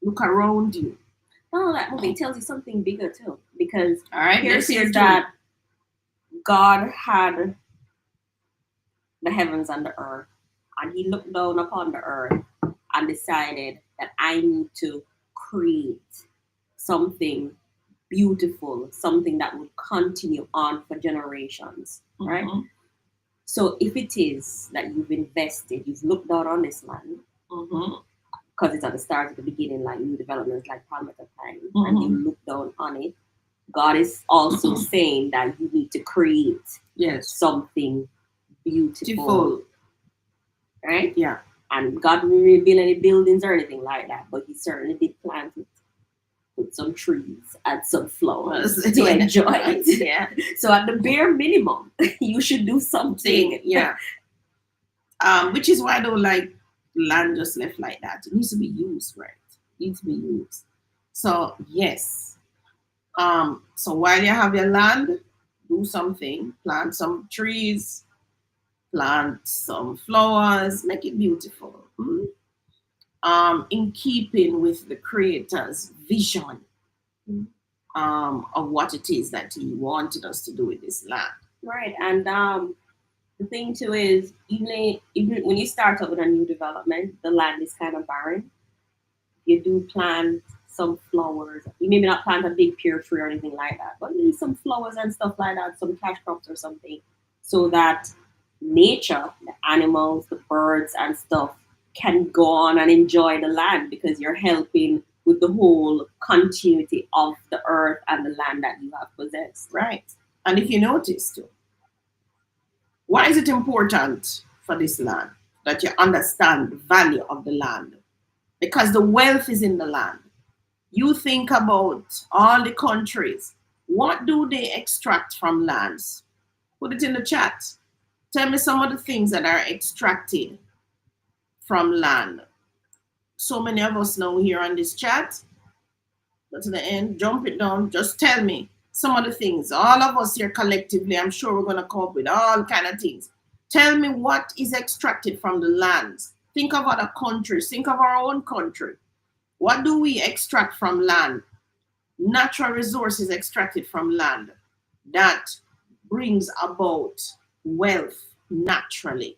Look around you. No, that movie tells you something bigger too. Because All right, here says that God had the heavens and the earth, and he looked down upon the earth and decided that I need to create something beautiful, something that would continue on for generations, right? Mm-hmm. So if it is that you've invested, you've looked out on this land, because it's at the start, at the beginning, like new developments, like Palmetto Pine, and you look down on it, God is also saying that you need to create something beautiful. Right? Yeah. And God didn't really build any buildings or anything like that, but he certainly did plant it with some trees and some flowers to enjoy it. Yeah. So at the bare minimum, you should do something. Yeah. Which is why I don't like land just left like that. It needs to be used, right? It needs to be used. So yes. So while you have your land, do something, plant some trees, plant some flowers, make it beautiful. In keeping with the creator's vision of what it is that he wanted us to do with this land. Right. And the thing too is, even when you start up with a new development, the land is kind of barren. You do plant some flowers. You maybe not plant a big pear tree or anything like that, but maybe some flowers and stuff like that, some cash crops or something, so that nature, the animals, the birds and stuff can go on and enjoy the land, because you're helping with the whole continuity of the earth and the land that you have possessed. Right. And if you notice too, why is it important for this land that you understand the value of the land? Because the wealth is in the land. You think about all the countries. What do they extract from lands? Put it in the chat. Tell me some of the things that are extracted from land. So many of us now here on this chat. Go to the end, jump it down. Just tell me some of the things. All of us here collectively, I'm sure we're going to come up with all kind of things. Tell me what is extracted from the lands. Think of other countries. Think of our own country. What do we extract from land? Natural resources extracted from land that brings about wealth naturally.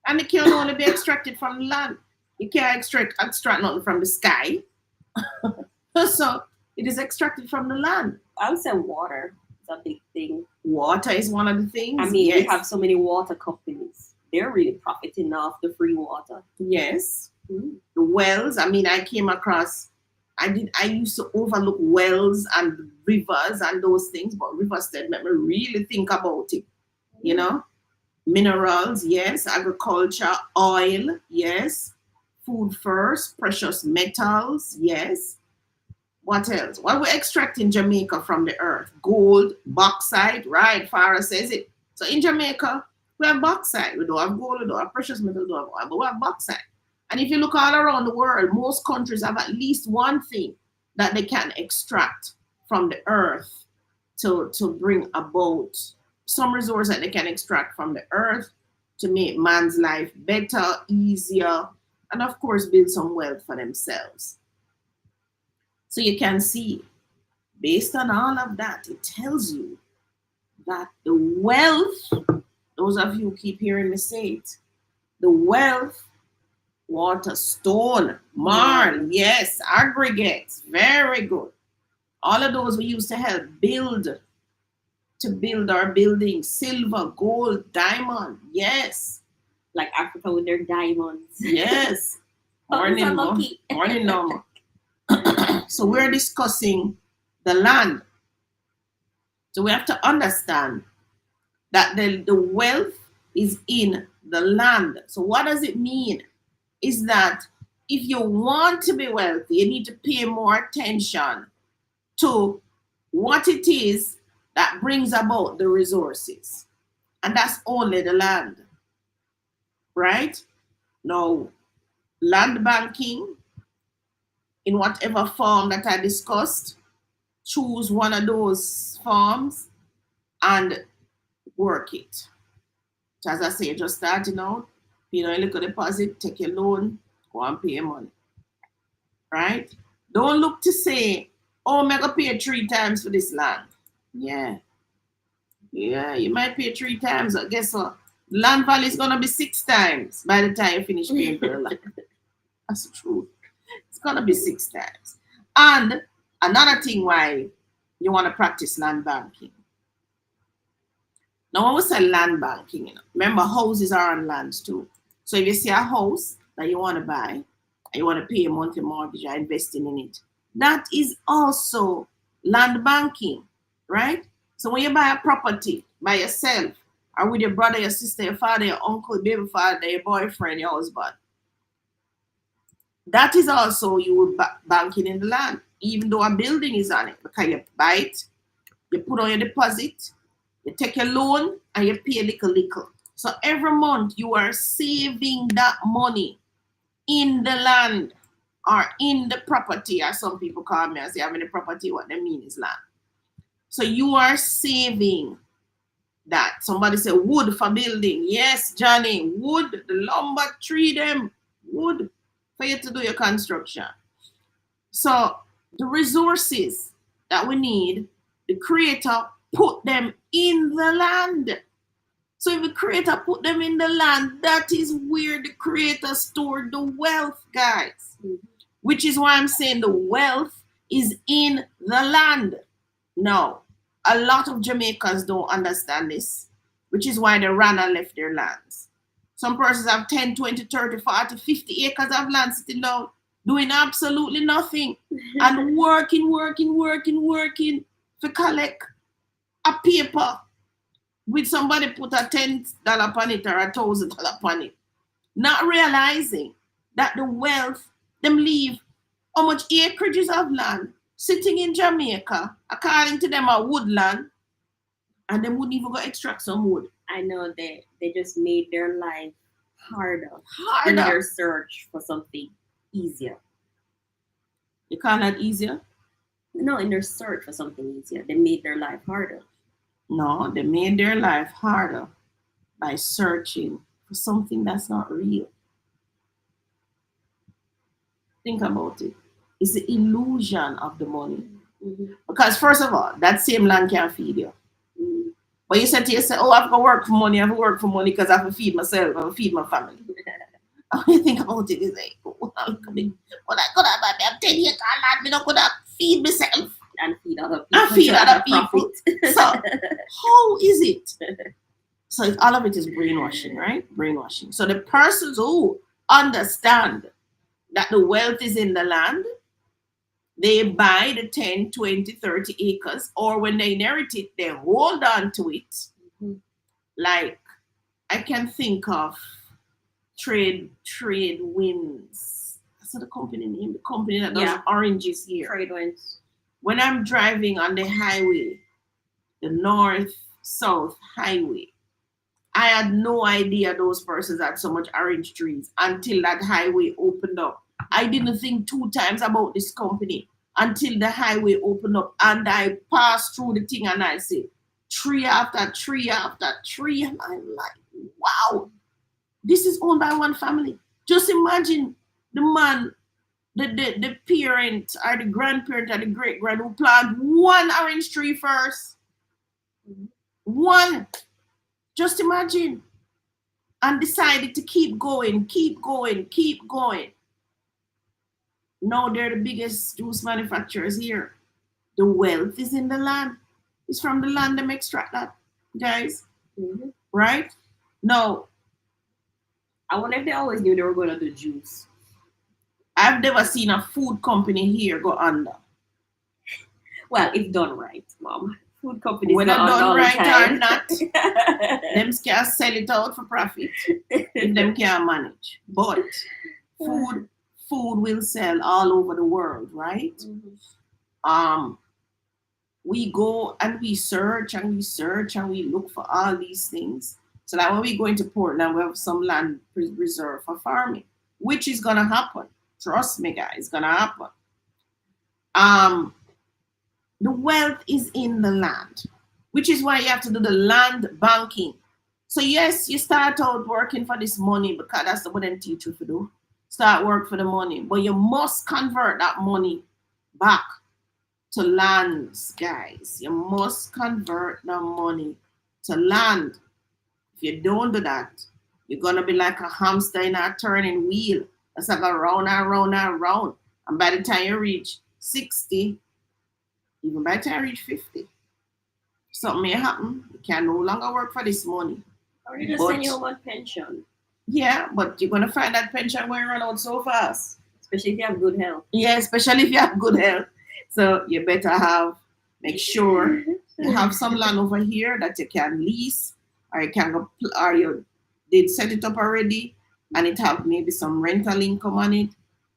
And it can only be extracted from the land. You can't extract nothing from the sky. So it is extracted from the land. I would say water is a big thing. Water is one of the things. I mean, we have so many water companies. They're really profiting off the free water. Yes. The wells. I mean, I came across, I used to overlook wells and rivers and those things, but Riverstead made me really think about it. You know? Minerals, yes. Agriculture, oil, yes. Food first, precious metals, yes. What else? What we extract in Jamaica from the earth? Gold, bauxite, right? Farah says it. So in Jamaica, We have bauxite. We don't have gold. We don't have precious metal. We don't have oil, but we have bauxite. And if you look all around the world, most countries have at least one thing that they can extract from the earth to bring about some resource that they can extract from the earth to make man's life better, easier, and of course build some wealth for themselves. So you can see, based on all of that, it tells you that the wealth, those of you who keep hearing me say it, the wealth, water, stone, marl, yes, aggregates, very good. All of those we used to help build, to build our buildings, silver, gold, diamond, yes. Like Africa with their diamonds. Yes. Morning, morning, Norma. So we're discussing the land. So we have to understand that the wealth is in the land. So what does it mean? Is that if you want to be wealthy, you need to pay more attention to what it is that brings about the resources. And that's only the land. Right? Now, land banking, in whatever form that I discussed, choose one of those forms and work it. So as I say, just starting out, pay a little deposit, take your loan, go and pay your money. Right? Don't look to say, oh, I'm going to pay 3 times for this land. Yeah. Yeah, you might pay 3 times. But guess what? Land value is going to be 6 times by the time you finish paying for your land. That's the truth. It's going to be 6 times. And another thing why you want to practice land banking. Now, when we say land banking, remember houses are on lands too. So if you see a house that you want to buy, and you want to pay a monthly mortgage, you're investing in it. That is also land banking, right? So when you buy a property by yourself, or with your brother, your sister, your father, your uncle, baby father, your boyfriend, your husband, that is also you banking in the land, even though a building is on it, because you buy it, you put on your deposit, you take your loan, and you pay a little. So every month you are saving that money in the land or in the property, as some people call me and say, I'm in the property, what they mean is land. So you are saving that. Somebody say wood for building. Yes, Johnny, wood, the lumber tree, them, wood for you to do your construction. So the resources that we need, the creator put them in the land. So if the creator put them in the land, that is where the creator stored the wealth, guys. Which is why I'm saying the wealth is in the land. Now, a lot of Jamaicans don't understand this, which is why they ran and left their lands. Some persons have 10, 20, 30, 40, 50 acres of land sitting down, doing absolutely nothing, and working to collect a paper with somebody put a $10 on it or $1,000 on it, not realizing that the wealth them leave how much acreages of land sitting in Jamaica, according to them, a woodland, and they wouldn't even go extract some wood. I know they just made their life harder in their search for something easier. You call that easier? No, in their search for something easier, they made their life harder. No, they made their life harder by searching for something that's not real. Think about it. It's the illusion of the money. Mm-hmm. Because first of all, that same land can't feed you. Mm-hmm. But you said to yourself, oh, I have to work for money. I have to work for money because I have to feed myself. I have to feed my family. When you think about it, it's like, oh, look at me. Well, I could have 10 years land. I could have feed myself. And feed other people. And feed other people. So, how is it? So, all of it is brainwashing, right? Brainwashing. So, the persons who understand that the wealth is in the land, they buy the 10, 20, 30 acres, or when they inherit it, they hold on to it. Mm-hmm. Like, I can think of Trade Winds. That's the company name, the company that does oranges here. Trade Winds. When I'm driving on the highway, the north-south highway, I had no idea those persons had so much orange trees until that highway opened up. I didn't think 2 times about this company until the highway opened up and I passed through the thing and I see tree after tree after tree. And I'm like, wow, this is owned by one family. Just imagine the man, the parent or the grandparent or the great grand who planted one orange tree first. One. Just imagine. And decided to keep going, keep going, keep going. Now they're the biggest juice manufacturers here. The wealth is in the land. It's from the land them extract that, guys. Mhm. Right? No, I wonder if they always knew they were going to do juice. I've never seen a food company here go under. Well, if done right, Mom. Food companies Whether go under all done the right or time. not, them can sell it out for profit if them can manage. But food will sell all over the world, right? Mhm. We go and we search and we search and we look for all these things. So that when we go into Portland, we have some land reserved for farming, which is gonna happen. Trust me, guys, it's gonna happen. The wealth is in the land, which is why you have to do the land banking. So yes, you start out working for this money because that's what they teach you to do. Start work for the money, but you must convert that money back to lands, guys. You must convert the money to land. If you don't do that, you're gonna be like a hamster in a turning wheel. It's like go round and round and round. And by the time you reach 60, even by the time you reach 50, something may happen. You can no longer work for this money. Or you just But- send you home on pension. Yeah, but you're gonna find that pension going to run out so fast. Especially if you have good health. Yeah, especially if you have good health. So you better make sure you have some land over here that you can lease, or you can go, or you did set it up already, and it have maybe some rental income on it,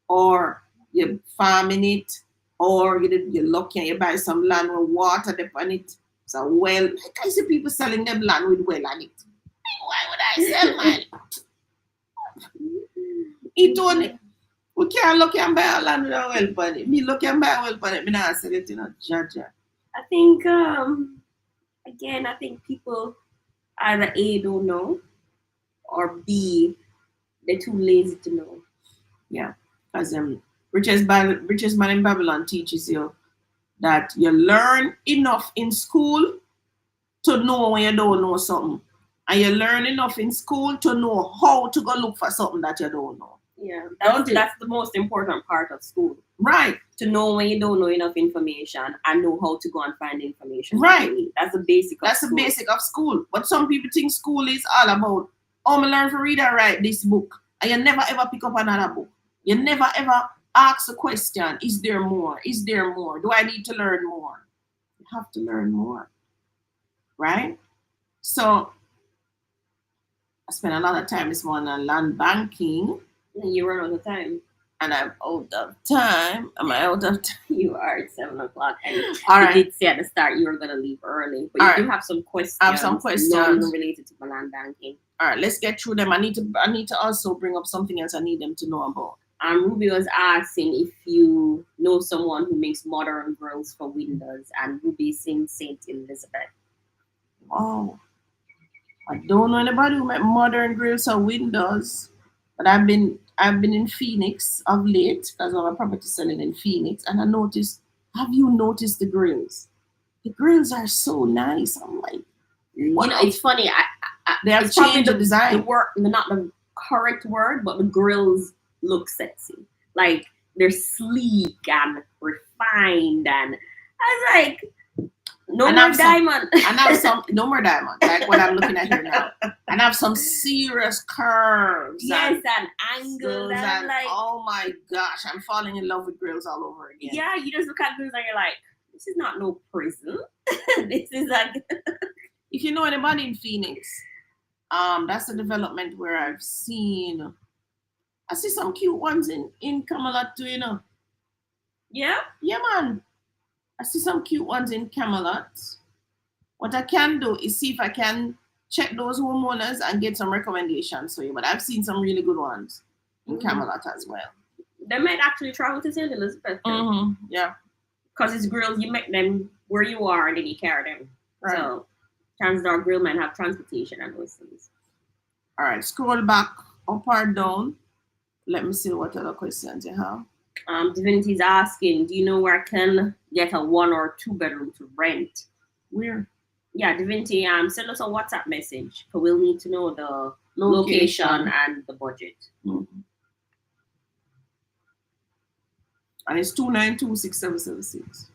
or you're farming it, or you're lucky and you buy some land with water on it. So well, like I see people selling them land with well on it. Why would I sell mine? It only we can't look and buy a land with a well on it. Me look and buy a well on it, me not sell it, Jaja. I think, again, I think people either A, don't know, or B, they're too lazy to know. Yeah, because richest man in Babylon teaches you that you learn enough in school to know when you don't know something, and you learn enough in school to know how to go look for something that you don't know. Yeah, Don't it? that's the most important part of school. Right, To know when you don't know enough information and know how to go and find the information. Right. that you need. That's the basic of that's the school. basic of school. But some people think school is all about, oh, I learn to read and write this book, and you never ever pick up another book. You never ever ask a question: Is there more? Is there more? Do I need to learn more? You have to learn more, right? So I spent a lot of time this morning on land banking, You run out of time. and I'm out of time. Am I out of time? You are at 7 o'clock. And All you right. did say at the start you were going to leave early, but All you right. do have some questions. I have some questions. Not even related to land banking. All right, let's get through them. I need to also bring up something else I need them to know about. Ruby was asking if you know someone who makes modern grills for windows, and Ruby is in St. Elizabeth. Oh, I don't know anybody who make modern grills or windows, but I've been in Phoenix of late because of a property selling in Phoenix, and I noticed. Have you noticed the grills? The grills are so nice. I'm like, wow. You know, it's funny. They have it's probably changed the design. The word, not the correct word, but the grills look sexy. Like they're sleek and refined, and I was like, no And more have some- diamond. And I have some no more diamond, like what I'm looking at here now. And I have some serious curves. Yes, and angles angles. And I'm like, oh my gosh, I'm falling in love with grills all over again. yeah, you just look at grills and you're like, this is not no prison. This is like, If you know anybody in Phoenix, that's a development where I see some cute ones in Camelot too, yeah. Yeah, man. I see some cute ones in Camelot. What I can do is see if I can check those homeowners and get some recommendations for you. But I've seen some really good ones in Camelot as well. They might actually travel to St. Elizabeth. Yeah. Because it's grills, you make them where you are and then you carry them. Right. So chances are grill might have transportation and those things. All right, scroll back up or down. Let me see what other questions you have. Divinity is asking, do you know where I can get a 1 or 2 bedroom to rent? Where? Yeah, Divinity, send us a WhatsApp message because we'll need to know the location and the budget. And it's 2926776.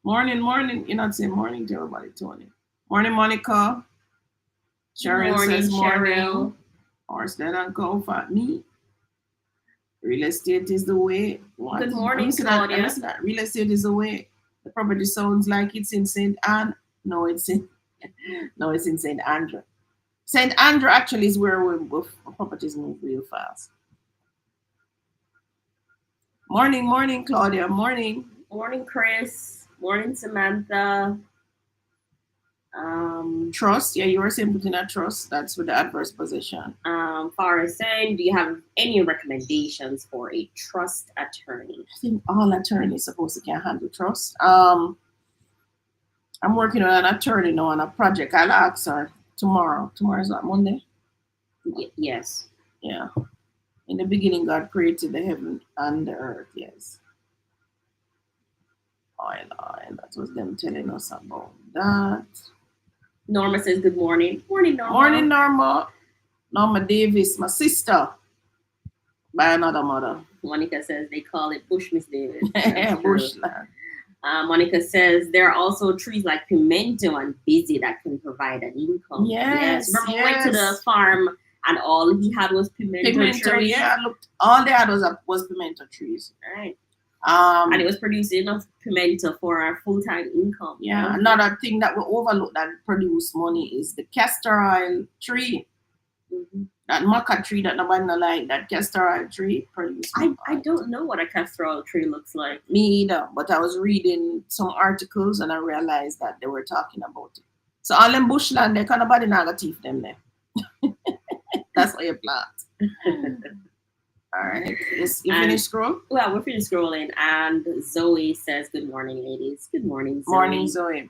Morning. You're not saying morning to everybody, Tony. Morning, Monica. Cheryl says morning. Horse that and go for me. Real estate is the way. What? Good morning, Claudia. Listen that. Real estate is the way. The property sounds like it's in St. Anne. No, it's in St. Andrew. St. Andrew actually is where properties move real fast. Morning, Claudia. Morning, Chris. Morning, Samantha. Trust. Yeah, you were saying putting a trust. That's with the adverse possession. Farah saying, do you have any recommendations for a trust attorney? I think all attorneys supposed to can handle trust. I'm working on an attorney now on a project. I'll ask her tomorrow. Tomorrow's not Monday? Yes. Yeah. In the beginning, God created the heaven and the earth. Yes. That was them telling us about that. Norma says good morning. Morning, Norma. Morning, Norma. Norma Davis, my sister. By another mother. Monica says they call it bush, Miss Davis. Bushland. Monica says there are also trees like pimento and busy that can provide an income. Yes. Remember we went to the farm and all he had was pimento trees. Yeah, looked. All they had was pimento trees. Right. And it was producing enough pimento for our full-time income. Yeah. Another thing that we overlook that produce money is the castor oil tree. That maca tree that nobody like, that castor oil tree produce. I don't know what a castor oil tree looks like. Me either, but I was reading some articles and I realized that they were talking about it. So all them bushland, they kind of body naga teeth them there. That's how you plant. All right. You finished scroll? Well, we're finished scrolling, and Zoe says, good morning, ladies. Good morning, Zoe. Morning, Zoe.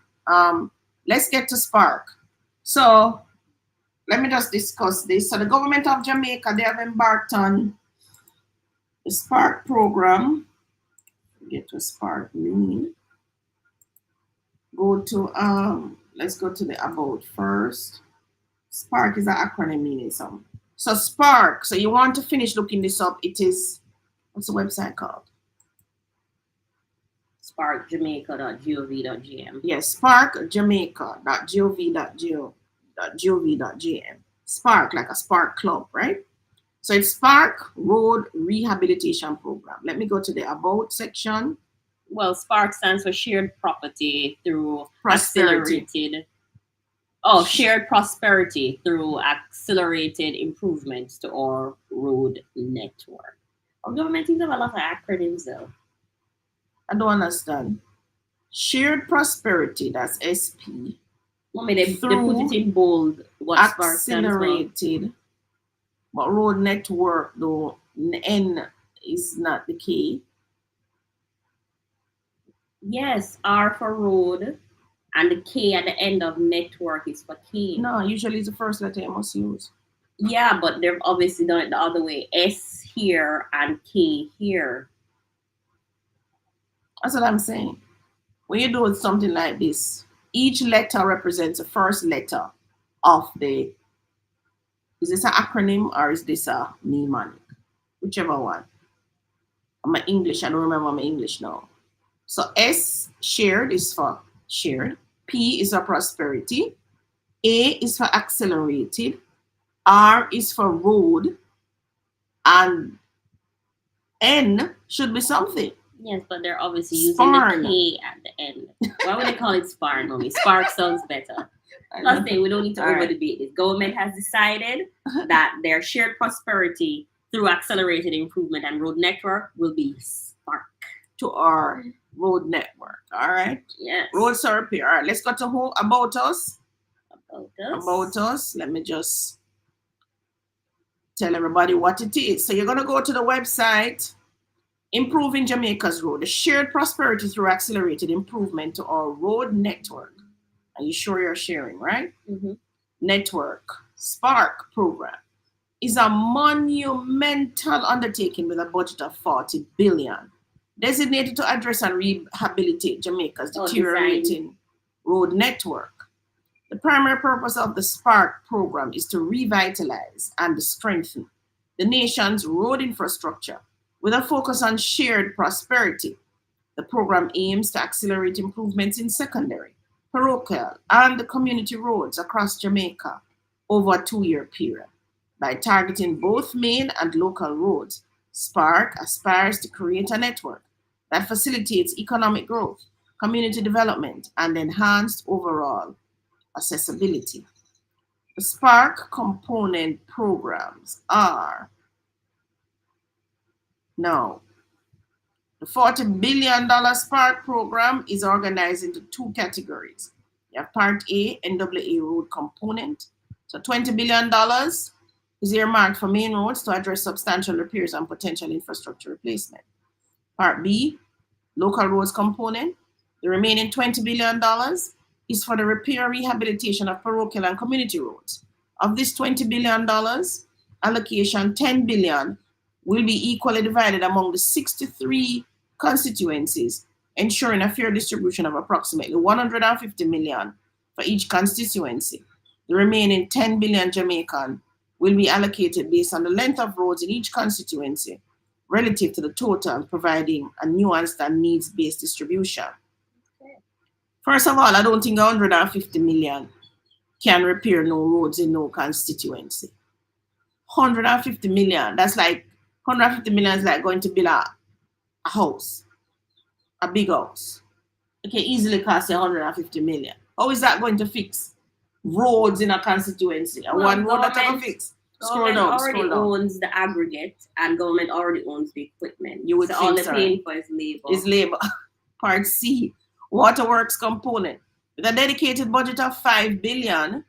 Let's get to Spark. So let me just discuss this. So the government of Jamaica, they have embarked on the Spark program. Get to Spark meaning. Go to let's go to the about first. Spark is an acronym meaning something. So Spark, so you want to finish looking this up. It is, what's the website called? SparkJamaica.gov.gm. Yes, SparkJamaica.gov.gm. Spark, like a Spark club, right? So it's Spark Road Rehabilitation Program. Let me go to the About section. Well, Spark stands for Shared Property through Prosperity. Shared prosperity through accelerated improvements to our road network. Our government seems to have a lot of acronyms though. I don't understand. Shared prosperity, that's SP. Well, they put it in bold. What Spark stands for. Accelerated. But road network, though, N is not the key. Yes, R for road. And the K at the end of network is for key. No, usually it's the first letter you must use. Yeah, but they've obviously done it the other way. S here and K here. That's what I'm saying. When you do something like this, each letter represents the first letter of the... Is this an acronym or is this a mnemonic? Whichever one. I'm English. I don't remember my English now. So S, shared, is for shared. P is for prosperity. A is for accelerated. R is for road. And N should be something. Yes, but they're obviously using the K at the end. Why would they call it Spark, mommy? Spark sounds better. Plus, we don't need to over-debate this. Government has decided that their shared prosperity through accelerated improvement and road network will be Spark. To our road network. All right. Yes. Road repair. All right. Let's go to who about us. about us. Let me just tell everybody what it is. So you're going to go to the website, Improving Jamaica's Road, the shared prosperity through accelerated improvement to our road network. Are you sure you're sharing, right? Mm-hmm. Network Spark program is a monumental undertaking with a budget of 40 billion, designated to address and rehabilitate Jamaica's deteriorating road network. The primary purpose of the Spark program is to revitalize and strengthen the nation's road infrastructure with a focus on shared prosperity. The program aims to accelerate improvements in secondary, parochial, and community roads across Jamaica over a 2-year period. By targeting both main and local roads, Spark aspires to create a network that facilitates economic growth, community development, and enhanced overall accessibility. The Spark component programs are now the $40 billion Spark program is organized into 2 categories. You have Part A, NWA road component. So $20 billion is earmarked for main roads to address substantial repairs and potential infrastructure replacement. Part B, local roads component. The remaining $20 billion is for the repair rehabilitation of parochial and community roads. Of this $20 billion, allocation $10 billion will be equally divided among the 63 constituencies, ensuring a fair distribution of approximately 150 million for each constituency. The remaining 10 billion Jamaican will be allocated based on the length of roads in each constituency relative to the total, providing a nuanced and needs-based distribution. First of all, I don't think 150 million can repair no roads in no constituency. 150 million, that's like 150 million is like going to build a house, a big house. It can easily cost you 150 million. How is that going to fix roads in a constituency? And one road that I can fix. Scroll down. Already owns the aggregate, and government already owns the equipment. You would so think all they're paying for is labor. Is labor. Part C, waterworks component. With a dedicated budget of $5 billion,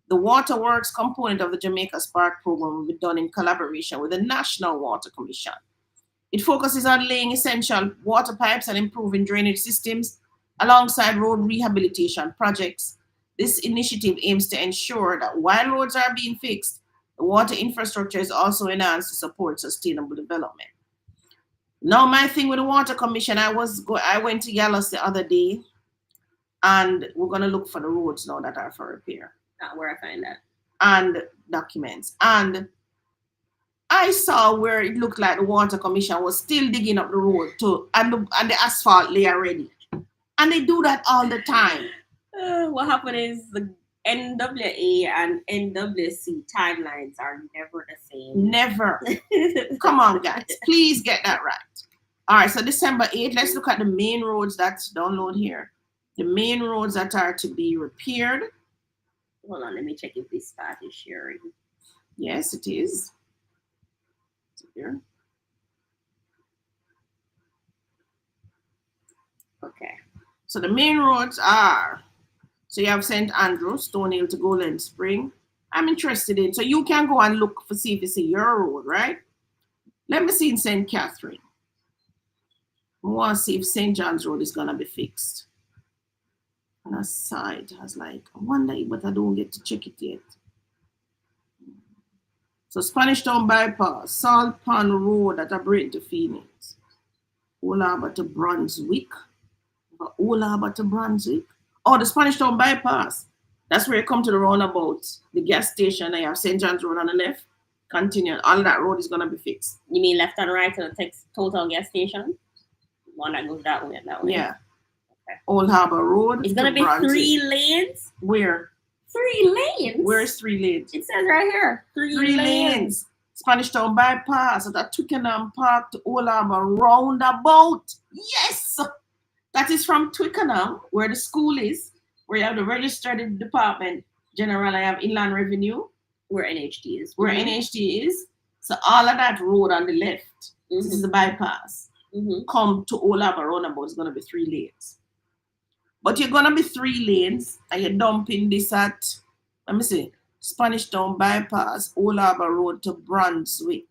the waterworks component of the Jamaica Spark program will be done in collaboration with the National Water Commission. It focuses on laying essential water pipes and improving drainage systems alongside road rehabilitation projects. This initiative aims to ensure that while roads are being fixed, the water infrastructure is also enhanced to support sustainable development. Now, my thing with the Water Commission, I went to Yallis the other day, and we're going to look for the roads now that are for repair. Where I find that. And documents. And I saw where it looked like the Water Commission was still digging up the road and the asphalt lay already. And they do that all the time. What happened is the NWA and NWC timelines are never the same. Never. Come on, guys. Please get that right. All right, so December 8th, let's look at the main roads that's download here. The main roads that are to be repaired. Hold on, let me check if this spot is sharing. Yes, it is. Here. Okay. So the main roads are, so you have St. Andrew, Stone Hill to Golden Spring. I'm interested in, so you can go and look for see if it's your road, right? Let me see in St. Catherine. I want to see if St. John's Road is going to be fixed. And a side has like, I wonder, but I don't get to check it yet. So Spanish Town Bypass, Salt Pond Road at a break to Phoenix. Old Harbour to Brunswick. Old Harbour to Brunswick. Oh, the Spanish Town Bypass. That's where you come to the roundabout. The gas station, you have St. John's Road on the left. Continue. All of that road is going to be fixed. You mean left and right to the Total gas station? One that goes that way and that way? Yeah. Okay. Old Harbour Road. It's going to be Brunswick. 3 lanes? Where? 3 lanes? Where's 3 lanes? It says right here. 3 lanes. Spanish Town Bypass at Twickenham Park to Old Harbour roundabout. Yes! That is from Twickenham, where the school is, where you have the registered department general. I have Inland Revenue. Where NHT is. Where NHT is. So all of that road on the left, this is the bypass. Come to Old Harbour roundabout, it's going to be 3 lanes. But you're going to be 3 lanes, and you're dumping this at Let me see. Spanish Town bypass, Old Harbor Road to Brunswick.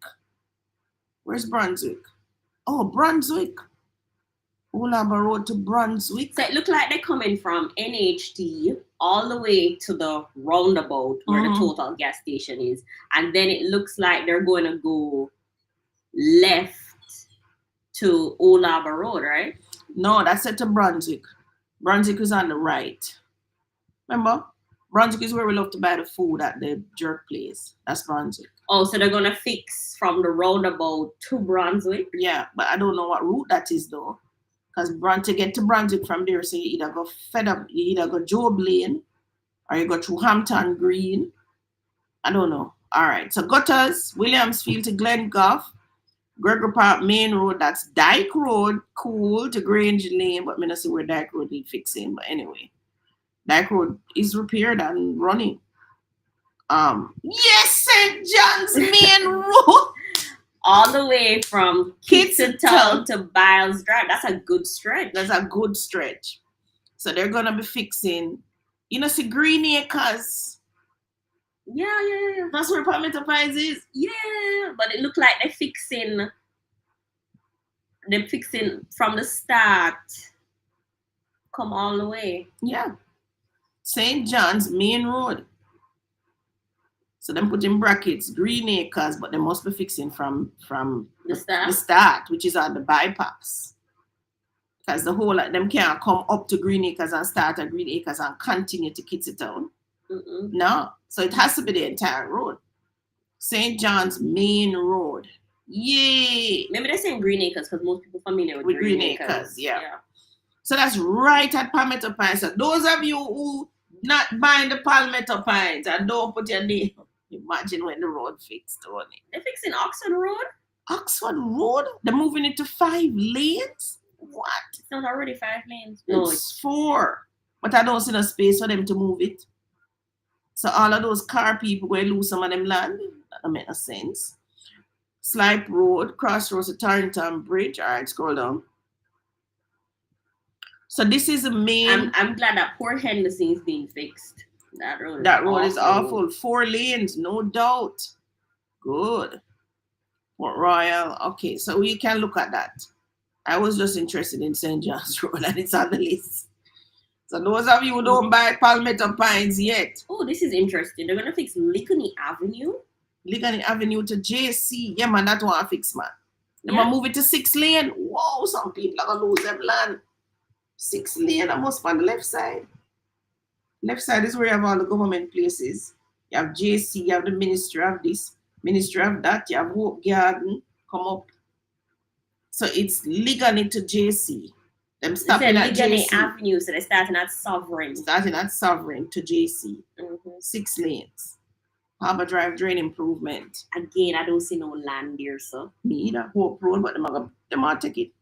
Where's Brunswick? Oh, Brunswick. Old Harbor Road to Brunswick. So it looked like they're coming from NHT all the way to the roundabout where the Total gas station is. And then it looks like they're going to go left to Old Harbor Road, right? No, that's it to Brunswick. Brunswick is on the right. Remember? Brunswick is where we love to buy the food at the jerk place. That's Brunswick. Oh, so they're going to fix from the roundabout to Brunswick? Yeah, but I don't know what route that is though. Because to get to Brunswick from there, so you either go you either go Job Lane or you go through Hampton Green. I don't know. All right. So Gutters, Williamsfield to Glengough, Gregory Park Main Road, that's Dyke Road, cool, to Grange Lane, but I don't see where Dyke Road need fixing. But anyway, Dyke Road is repaired and running. Yes, St. John's Main Road. All the way from Kitson to Biles Drive. That's a good stretch. That's a good stretch. So they're gonna be fixing, see Green Acres. Yeah. That's where Palmetto Pines is. Yeah, but it looked like they're fixing from the start. Come all the way. Yeah. St. John's Main Road. So them put in brackets Green Acres, but they must be fixing from the start, which is on the bypass. Because the whole them can't come up to Green Acres and start at Green Acres and continue to Kittytown. No. So it has to be the entire road. St. John's Main Road. Yay! Maybe they're saying Green Acres because most people familiar with Green Acres. Yeah. So that's right at Palmetto Pines. So those of you who not buying the Palmetto Pines and don't put your name, imagine when the road fixed on it. They're fixing Oxford Road? Oxford Road? They're moving it to 5 lanes? What? It's not already 5 lanes. No, it's 4. But I don't see no space for them to move it. So all of those car people will lose some of them land. That don't make no sense. Slipe Road, Crossroads to Torrington Bridge. All right, scroll down. So this is the main. I'm glad that Port Henderson is being fixed. That road is awful. 4 lanes, no doubt. Good. Port Royal. Okay, so you can look at that. I was just interested in St. John's Road and it's on the list. So those of you who don't buy Palmetto Pines yet. Oh, this is interesting. They're gonna fix Ligony Avenue. Ligony Avenue to JC. Yeah, man, that one fix, man. They're gonna move it to 6 lane. Whoa, some people are gonna lose them land. 6 lane, I must be on the left side. Left side is where you have all the government places. You have JC, you have the ministry of this, ministry of that, you have Hope Garden, come up. So it's Ligony to JC. Them stopping at Ligony JC. Avenue, so they're starting at Sovereign. To JC. 6 lanes. Harbour Drive drain improvement. Again, I don't see no land there, so. Me either. Hope Road, but they might take it.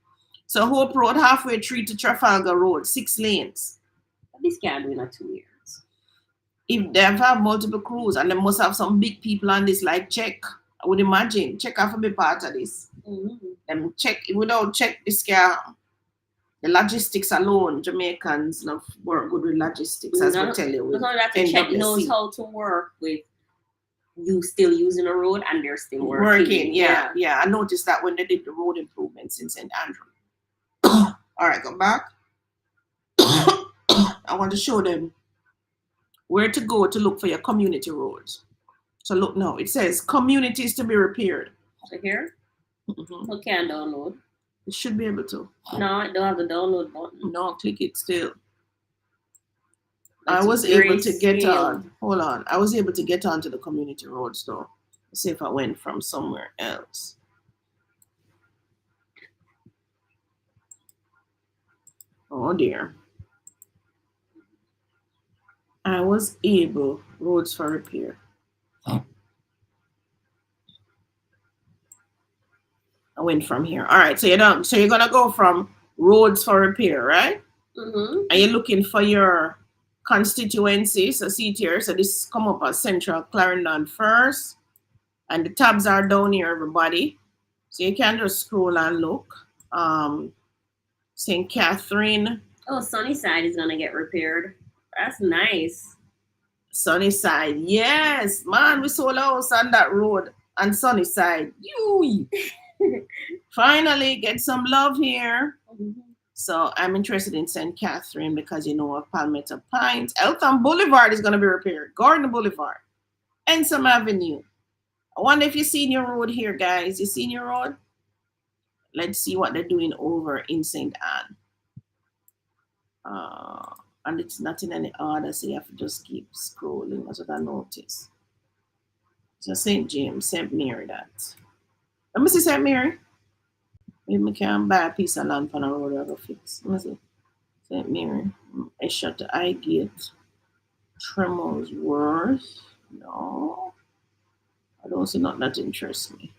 So Hope Road halfway through to Trafalgar Road, 6 lanes. But this can't do in 2 years. If they have multiple crews and they must have some big people on this, like Czech, I would imagine. Czech have to be part of this. Czech, without Czech, this can, the logistics alone, Jamaicans love work good with logistics, as we tell you. Because that Czech knows how to work with you still using a road and they're still working. Yeah. I noticed that when they did the road improvements in St. Andrew. All right, come back. I want to show them where to go to look for your community roads. So look now, it says communities to be repaired. So here? We can't download. You should be able to. No, I don't have the download button. No, click it still. I was able to get on. Hold on. I was able to get onto the community roads though. Let's see if I went from somewhere else. Oh dear. I was able, roads for repair. I went from here. All right, so you're done. So you're gonna go from roads for repair, right? And you're looking for your constituency. So see it here. So this come up as Central Clarendon first. And the tabs are down here, everybody. So you can just scroll and look. St. Catherine. Oh, Sunnyside is gonna get repaired. That's nice. Sunnyside, yes, man, we sold a house on that road on Sunnyside. You finally get some love here. So I'm interested in St. Catherine because of Palmetto Pines. Eltham Boulevard is going to be repaired. Gordon Boulevard. Ensom Avenue. I wonder if you seen your road here, guys. You seen your road? Let's see what they're doing over in St. Anne. And it's not in any order, so you have to just keep scrolling. That's what I notice. So St. James, St. Mary, that. Let me see St. Mary. Maybe I can buy a piece of land for the road I go fix. Let me see. St. Mary. Esher to Highgate. Tremelsworth. No. I don't see nothing that interests me.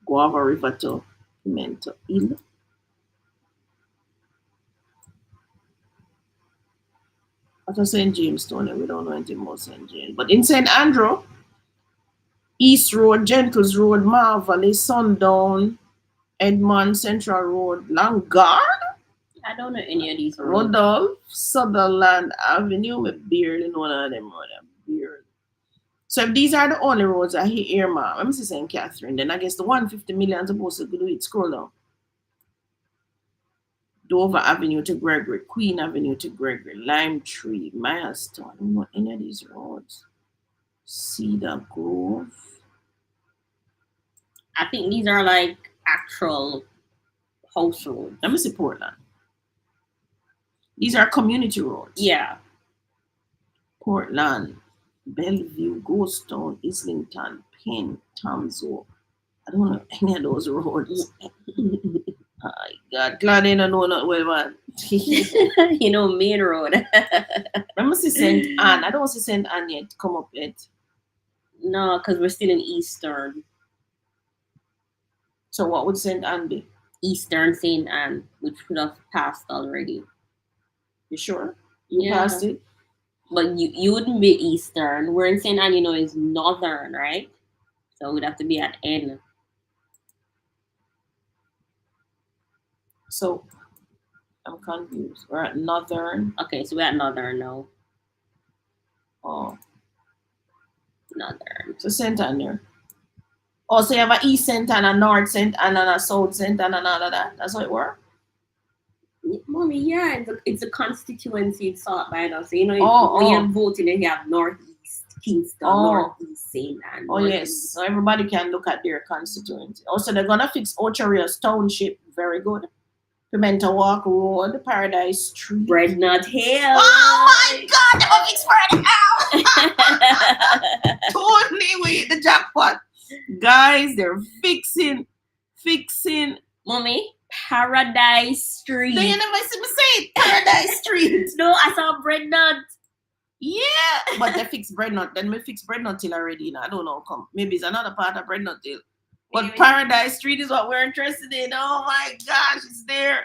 Guava River to Pimento Hill. After St. James Stone, we don't know anything about St. James. But in St. Andrew, East Road, Gentles Road, Marvally, Sundown, Edmond, Central Road, Langard. I don't know any of these roads. Rodolph, Sutherland Avenue. I barely know none of them roads. So if these are the only roads I hear earmarked, let me see St. Catherine, then I guess the 150 million is supposed to do it. Scroll down. Dover Avenue to Gregory, Queen Avenue to Gregory, Lime Tree, Milestone. I don't know any of these roads. Cedar Grove. I think these are like actual house roads. Let me see Portland. These are community roads. Yeah. Portland, Bellevue, Ghosttown, Islington, Penn, Tamzo. I don't know any of those roads. My God, Claudia don't know not well, man. Main road. Let me see St. Anne. I don't see St. Anne yet come up yet. No, because we're still in Eastern. So what would St. Anne be? Eastern St. Anne, which would have passed already. You sure? You passed it? But you wouldn't be Eastern. We're in St. Anne, is Northern, right? So it would have to be at N. So I'm confused. We're at Northern. Okay, so we're at Northern now. Oh. Northern. So St. Anne there. Oh, so you have an East St. Anne, a North St. Anne, and a South St. Anne, and all of that. That's how it works? Mommy, yeah, it's a constituency. It's sought by us. So, when you're voting, you have Northeast Kingston, Northeast St. Anne. Oh, yes. So everybody can look at their constituency. Also, they're going to fix Ocho Rios Township. Very good. Pimento Walk Road, Paradise Street. Breadnut Hill. Oh, my God. They're going to fix Paradise Hill. Totally, we hit the jackpot. Guys, they're fixing. Mommy, Paradise Street. They never see me say it. Paradise Street. No, I saw Breadnut. Yeah, but they fixed Breadnut. Then we fixed Breadnut Hill already. I don't know. Maybe it's another part of Breadnut Hill. But Paradise Street is what we're interested in. Oh my gosh, it's there.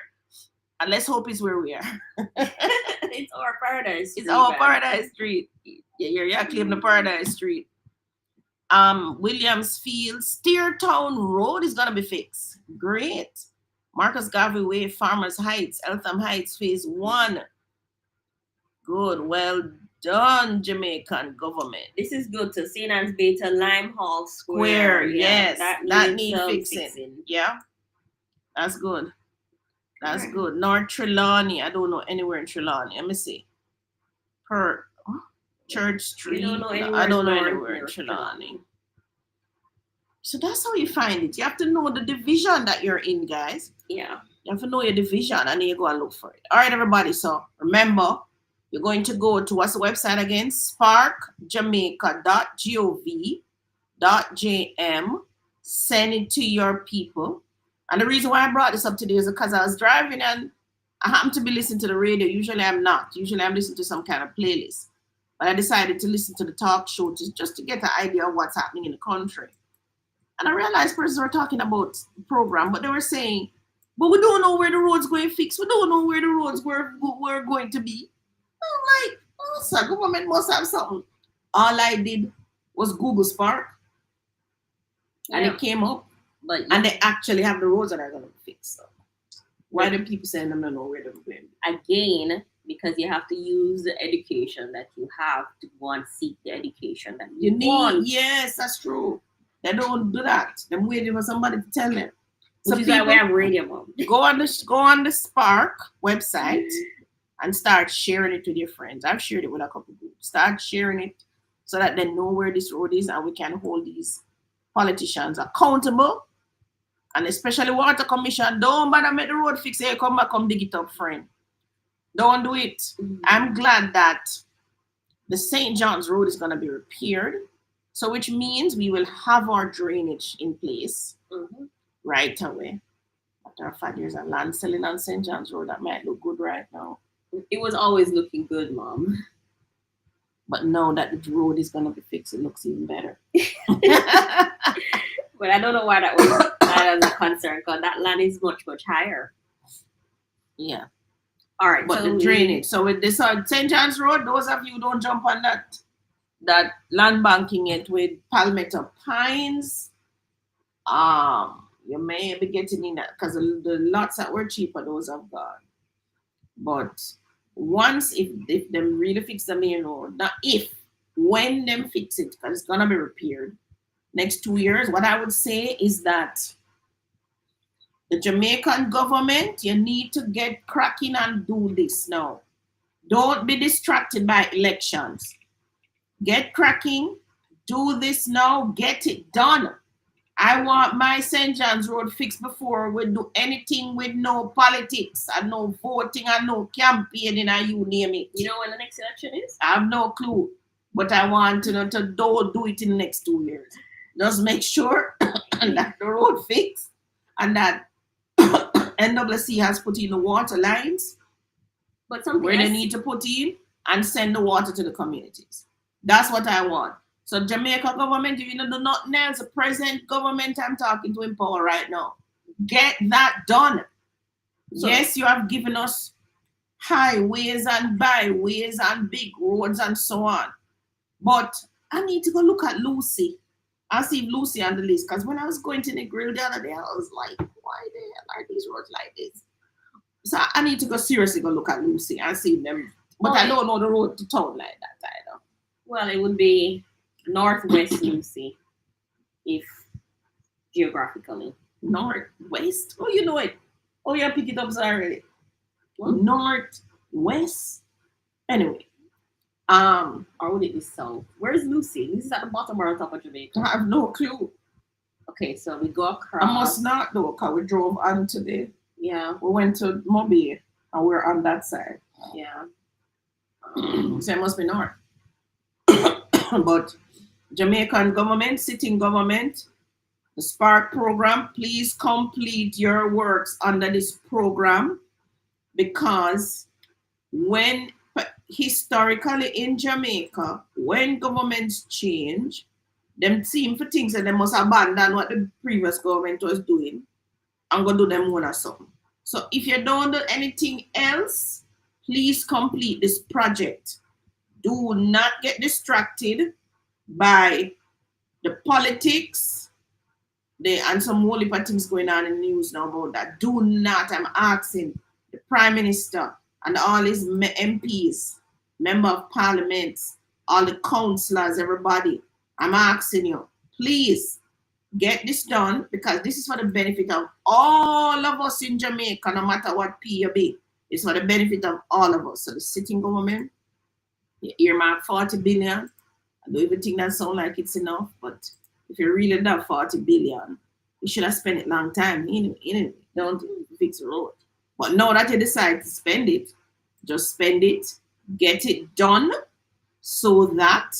And let's hope it's where we are. It's our Paradise Street. It's our Paradise Street. Yeah, claim the Paradise Street. Williamsfield, Steertown Road is gonna be fixed. Great. Marcus Garvey Way, Farmers Heights, Eltham Heights, Phase 1. Good, well done, Jamaican government. This is good to St. Anne's Bay to Lime Hall Square. Yes, that needs fixing. Yeah, that's good. That's good. North Trelawney. I don't know anywhere in Trelawney. Let me see. Church Street. I don't know anywhere in Trelawney. So that's how you find it. You have to know the division that you're in, guys. Yeah. You have to know your division and then you go and look for it. All right, everybody. So remember, you're going to go to what's the website again? sparkjamaica.gov.jm. Send it to your people. And the reason why I brought this up today is because I was driving and I happened to be listening to the radio. Usually I'm not. Usually I'm listening to some kind of playlist. But I decided to listen to the talk show just to get an idea of what's happening in the country. And I realized persons were talking about the program, but they were saying, but we don't know where the road's going to fix. We don't know where the roads were going to be. I'm like, so government must have something. All I did was Google Spark. And it came up. And they actually have the roads that are going to be fixed. So why do people say they don't know where they're going? Again, because you have to use the education that you have to go and seek the education that You you need, want. yes, that's true. They don't do that. They're waiting for somebody to tell them. Which So is why we people have Radio Mom. go on the Spark website and start sharing it with your friends. I've shared it with a couple of groups. Start sharing it so that they know where this road is and we can hold these politicians accountable. And especially Water Commission, don't bother make the road fix it. Come back, come dig it up, friend. Don't do it. I'm glad that the St. John's Road is going to be repaired. So which means we will have our drainage in place right away. After 5 years of land selling on St. John's Road, that might look good right now. It was always looking good, Mom. But now that the road is going to be fixed, it looks even better. But I don't know why that was a concern, because that land is much, much higher. Yeah. All right. But so the drainage. So with this St. John's Road, those of you who don't jump on that land banking it with Palmetto Pines, you may be getting in that because the lots that were cheaper, those have gone. But once if them really fix the main road, not if, when them fix it, because it's gonna be repaired next 2 years, what I would say is that the Jamaican government, you need to get cracking and do this now. Don't be distracted by elections. Get cracking, do this now, get it done. I want my St. John's Road fixed before we do anything with no politics and no voting and no campaigning and you name it. You know when the next election is? I have no clue, but I want to don't do it in the next 2 years. Just make sure that the road fixed and that NWC has put in the water lines But something where they else- need to put in and send the water to the communities. That's what I want. So Jamaica government, if you don't do nothing else, the present government I'm talking to in power right now, get that done. So- Yes, you have given us highways and byways and big roads and so on. But I need to go look at Lucy. I see Lucy on the list because when I was going to the grill the other day, I was like, why the hell are these roads like this? So I need to go seriously go look at Lucy and see them. But I don't know the road to town like that either. Well, it would be Northwest Lucy, if geographically. Northwest? Oh, you know it. Oh, you pick it up already. What? Northwest. Anyway, Or would it be south? Where's Lucy? This is at the bottom or on top of Jamaica. I have no clue. Okay, so we go across. I must not though, because we drove on today. Yeah, We went to Mobile and we're on that side. yeah. So it must be north. But Jamaican government, sitting government, the Spark program, please complete your works under this program because when historically in Jamaica, when governments change, them seem for things that they must abandon what the previous government was doing and go do them one or something. So if you don't do anything else, please complete this project. Do not get distracted by the politics and some whole heap of things going on in the news now about that. Do not, I'm asking the Prime Minister and all his MPs, Member of Parliament, all the councillors, everybody, I'm asking you, please get this done because this is for the benefit of all of us in Jamaica, no matter what P you be. It's for the benefit of all of us. So the sitting government, you earmark 40 billion. I don't even think that sounds like it's enough, but if you really have 40 billion, you should have spent it long time. Anyway, don't fix the road. But now that you decide to spend it, just spend it, get it done so that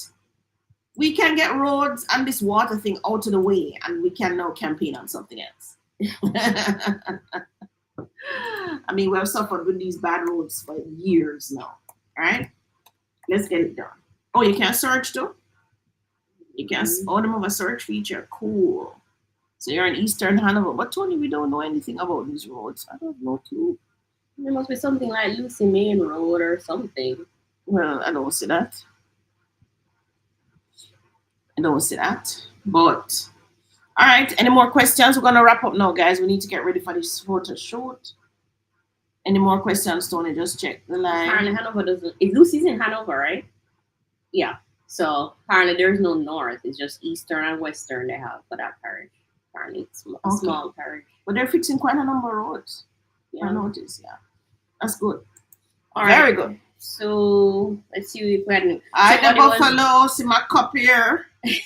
we can get roads and this water thing out of the way and we can now campaign on something else. I mean, we have suffered with these bad roads for years now. All right? Let's get it done. Oh, you can search too? You can, oh, them have a search feature. Cool. So you're in Eastern Hanover. But Tony, we don't know anything about these roads. I don't know clue. There must be something like Lucy Main Road or something. Well, I don't see that. I don't see that. But, all right. Any more questions? We're going to wrap up now, guys. We need to get ready for this photo shoot. Any more questions, Tony? Just check the Apparently line. Hanover doesn't. If Lucy's in Hanover, right? Yeah. So apparently there's no north. It's just eastern and western they have for that parish. Apparently it's a Okay. small parish. But they're fixing quite a number of roads. I Yeah. noticed, yeah. That's good. All Very right. good. So let's see if we had. I the Somebody was- Buffalo, see my cup here.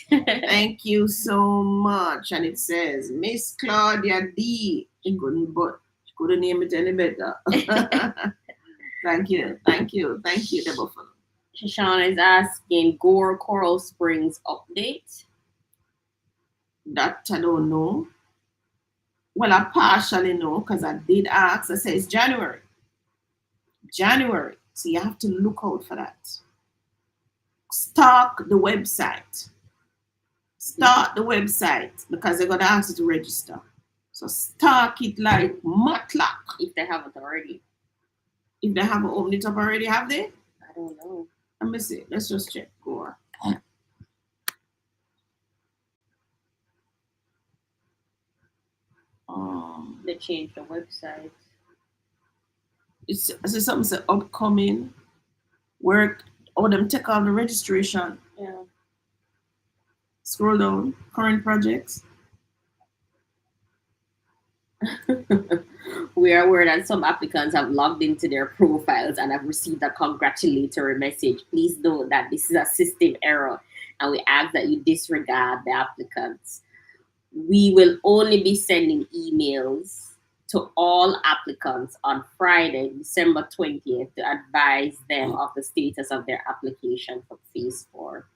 Thank you so much. And it says Miss Claudia D. She couldn't name it any better. Thank you. The Buffalo. Shoshana is asking Gore Coral Springs update. That I don't know. Well, I partially know because I did ask. I say it's January. So you have to look out for that. Stalk the website. Start the website because they're going to ask you to register. So stalk it like matlock. If they haven't already. If they haven't opened it up already, have they? I don't know. Let me see. Let's just check. Gore. They changed the website. It's something say upcoming work. Oh, them take out the registration. Yeah. Scroll down. Current projects. We are aware that some applicants have logged into their profiles and have received a congratulatory message. Please note that this is a system error and we ask that you disregard the applicants. We will only be sending emails to all applicants on Friday, December 20th, to advise them of the status of their application for phase 4.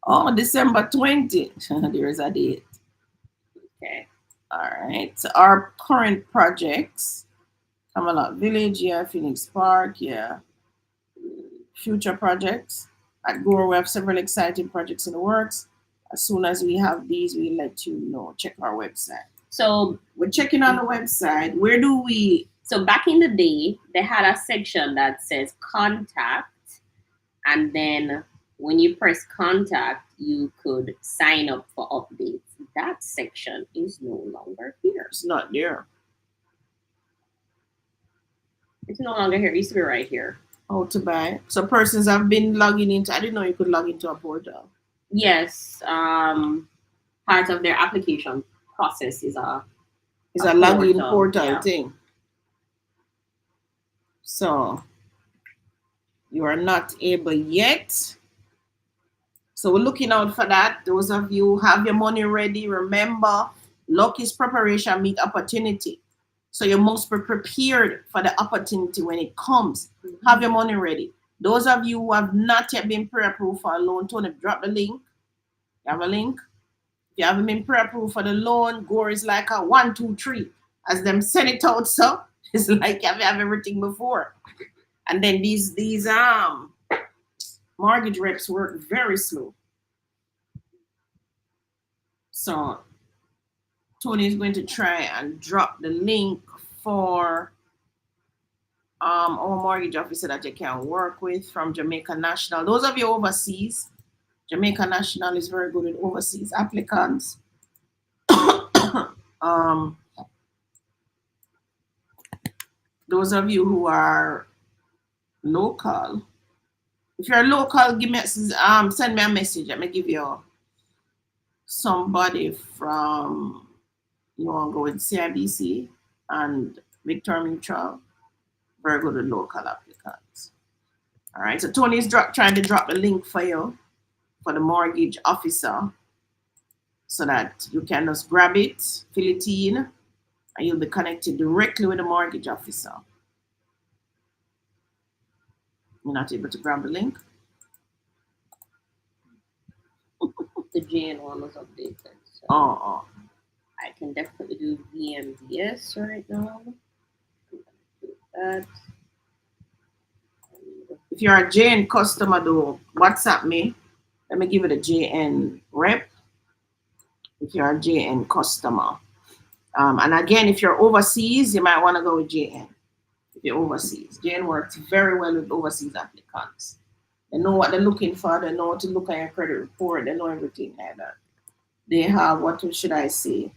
Oh, December 20th. There is a date. Okay. All right. So our current projects, Camelot Village, yeah, Phoenix Park, yeah. Future projects. At Gore, we have several exciting projects in the works. As soon as we have these, we'll let you know. Check our website. So we're checking on the website. Where do we? So back in the day, they had a section that says contact, and then when you press contact, you could sign up for updates. That section is no longer here. It's not there. It's no longer here. It used to be right here. How to buy. So persons have been logging into. I didn't know you could log into a portal. Yes. Part of their application process is a login portal yeah. thing. So you are not able yet. So we're looking out for that. Those of you who have your money ready, remember, luck is preparation meet opportunity. So you must be prepared for the opportunity when it comes. Mm-hmm. Have your money ready. Those of you who have not yet been pre-approved for a loan, Tony, drop the link. You have a link. If you haven't been pre-approved for the loan, Gore is like a 1, 2, 3. As them send it out, so it's like you have everything before. And then these mortgage reps work very slow. So Tony is going to try and drop the link for our mortgage officer that you can work with from Jamaica National. Those of you overseas, Jamaica National is very good with overseas applicants. Those of you who are local, if you're local, give me send me a message. Let me give you somebody from, you want to go with CIBC and Victor Mutual. Very good with local applicants. All right, so Tony is trying to drop the link for you for the mortgage officer so that you can just grab it, fill it in, and you'll be connected directly with the mortgage officer. You're not able to grab the link? The JN one was updated. So Oh. I can definitely do VMBS right now. Do that. If you're a JN customer though, WhatsApp me. Let me give it a JN rep. If you're a JN customer. And again, if you're overseas, you might want to go with JN. If you're overseas. JN works very well with overseas applicants. They know what they're looking for. They know what to look at your credit report. They know everything like that. They have, what should I say?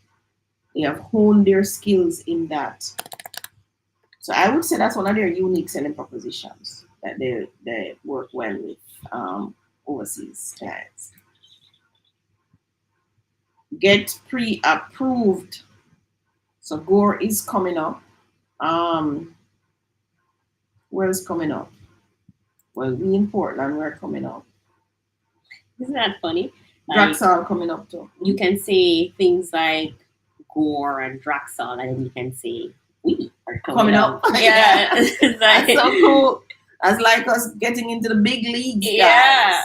They have honed their skills in that. So I would say that's one of their unique selling propositions that they work well with overseas clients. Get pre-approved. So Gore is coming up. Where is coming up? Well, we in Portland, we're coming up. Isn't that funny? Draxall coming up too. You can say things like Gore and Draxall, and then you can say we are coming up. Yeah, it's That's so cool. That's like us getting into the big leagues, guys. Yeah.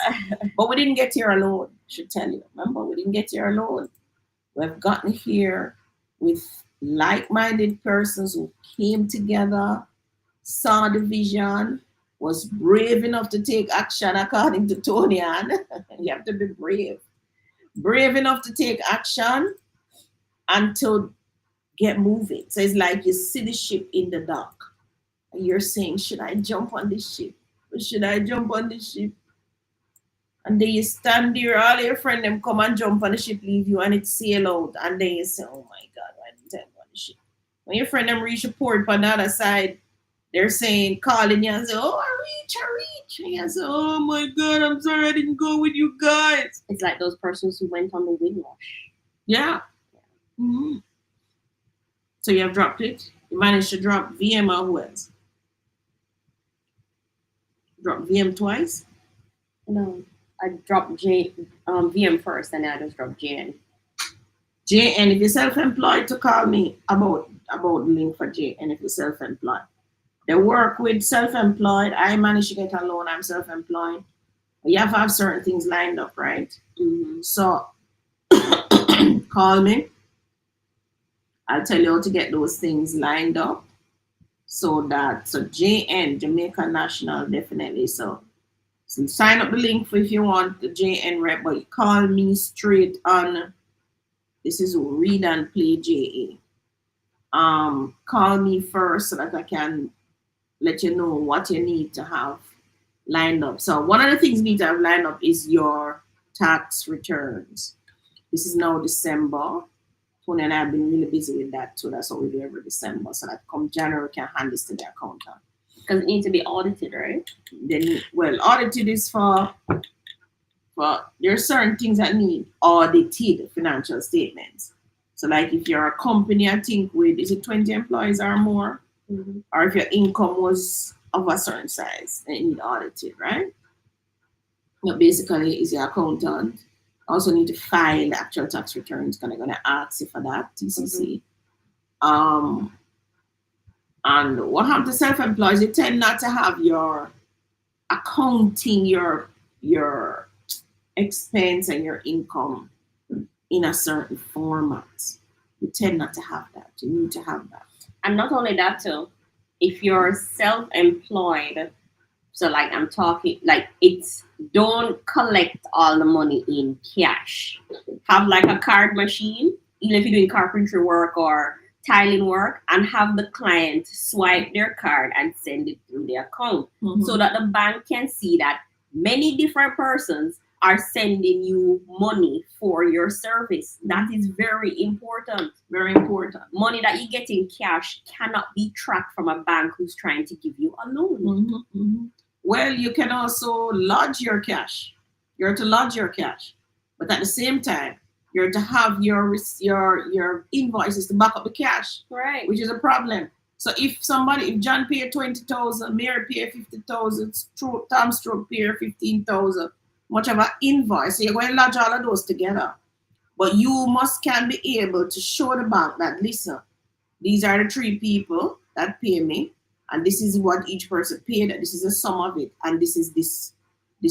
But we didn't get here alone, I should tell you. Remember, we didn't get here alone. We've gotten here with like-minded persons who came together, saw the vision, was brave enough to take action according to Tony Ann. You have to be brave. Brave enough to take action and to get moving. So it's like you see the ship in the dock. And you're saying, should I jump on this ship? Or should I jump on this ship? And then you stand there, all your friends them come and jump on the ship, leave you, and it sail out. And then you say, oh my God, why didn't I go on the ship? When your friend them reach the port on the other side, they're saying, calling you and say, oh, I reach. And you say, oh my God, I'm sorry I didn't go with you guys. It's like those persons who went on the windwash. Yeah. Mm-hmm. So you have dropped it. You managed to drop VM or who else? Drop VM twice? No, I dropped VM first, and then I just dropped JN. JN, if you're self-employed, to call me about the link for JN if you're self-employed. They work with self-employed. I managed to get a loan. I'm self-employed. But you have to have certain things lined up, right? Mm-hmm. So call me. I'll tell you how to get those things lined up. So JN, Jamaica National, definitely. So sign up the link for if you want the JN rep, but you call me straight on. This is Read and Play JA. Call me first so that I can let you know what you need to have lined up. So one of the things you need to have lined up is your tax returns. This is now December. Tony and I have been really busy with that too. That's what we do every December. So that come January, we can hand this to the accountant. Because it needs to be audited, right? Then, well, audited is for there are certain things that need audited financial statements. So like if you're a company, I think with, is it 20 employees or more? Mm-hmm. Or if your income was of a certain size, then it need audited, right? But basically, is your accountant. Also need to file the actual tax returns, because they're going to ask you for that, TCC. Mm-hmm. And what happens to self-employed, you tend not to have your accounting, your expense and your income in a certain format. You tend not to have that. You need to have that. And not only that too, if you're self-employed, so like I'm talking, like it's, don't collect all the money in cash. Have like a card machine, even if you're doing carpentry work or tiling work, and have the client swipe their card and send it through the account. Mm-hmm. So that the bank can see that many different persons are sending you money for your service. That is very important. Very important. Money that you get in cash cannot be tracked from a bank who's trying to give you a loan. Mm-hmm. Mm-hmm. Well, you can also lodge your cash. You're to lodge your cash. But at the same time, you're to have your invoices to back up the cash. Right. Which is a problem. So if John paid 20,000, Mary paid 50,000, Tom Stroke paid 15,000, much of an invoice. So you're going to lodge all of those together. But you can be able to show the bank that, listen, these are the 3 people that pay me, and this is what each person paid, this is the sum of it, and this is this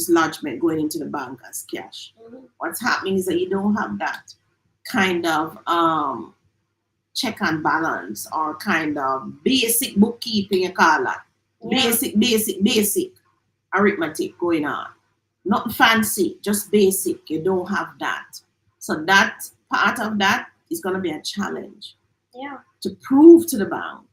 lodgement going into the bank as cash. Mm-hmm. What's happening is that you don't have that kind of check and balance, or kind of basic bookkeeping, you call that. Yeah. Basic arithmetic going on. Not fancy, just basic. You don't have that. So that part of that is going to be a challenge. Yeah. To prove to the bank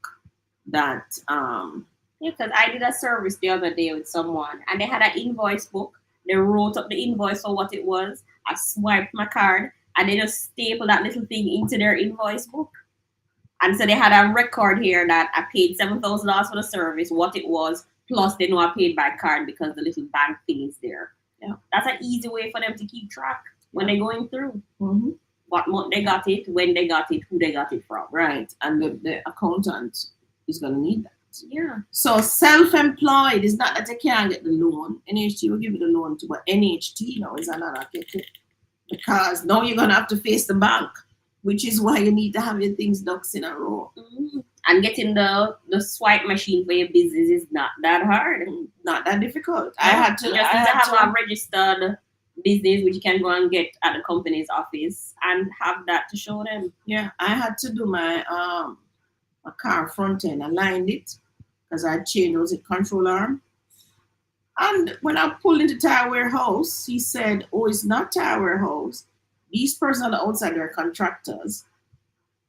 that yeah, because I did a service the other day with someone, and they had an invoice book. They wrote up the invoice for what it was. I swiped my card, and they just stapled that little thing into their invoice book. And so they had a record here that I paid $7,000 for the service, what it was, plus they know I paid by card because the little bank thing is there. Yeah. That's an easy way for them to keep track when they're going through. Mm-hmm. What month they got it, when they got it, who they got it from. Right. And the accountant is going to need that. Yeah. So self-employed is not that they can't get the loan. NHT will give you the loan too, but NHT now is another ticket. Because now you're going to have to face the bank, which is why you need to have your things ducks in a row. Mm-hmm. And getting the swipe machine for your business is not that hard. Not that difficult. I had to. You just need to have a registered business, which you can go and get at the company's office and have that to show them. Yeah, I had to do my car front end. I lined it because I changed, was it control arm? And when I pulled into Tire Warehouse, he said, "Oh, it's not Tire Warehouse. These persons on the outside are contractors."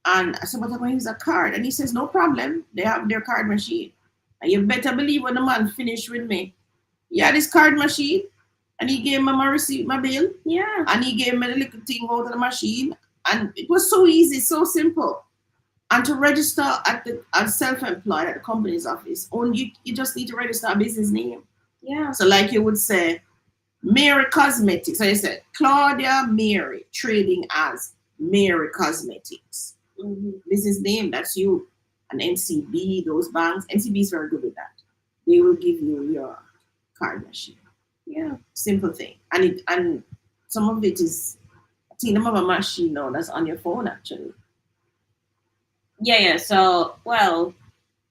And I said, "But I'm going to use a card." And he says, "No problem. They have their card machine." And you better believe when the man finished with me, he had his card machine and he gave me my receipt, my bill. Yeah. And he gave me the little thing out of the machine. And it was so easy, so simple. And to register as self-employed at the company's office, only you just need to register a business name. Yeah. So like you would say, Mary Cosmetics. So you said Claudia Mary trading as Mary Cosmetics. Mm-hmm. Business name, that's you. And NCB, those banks, NCB is very good with that. They will give you your card machine. Yeah. Simple thing. And some of it is, I think them have a machine now that's on your phone actually. Yeah. So, well,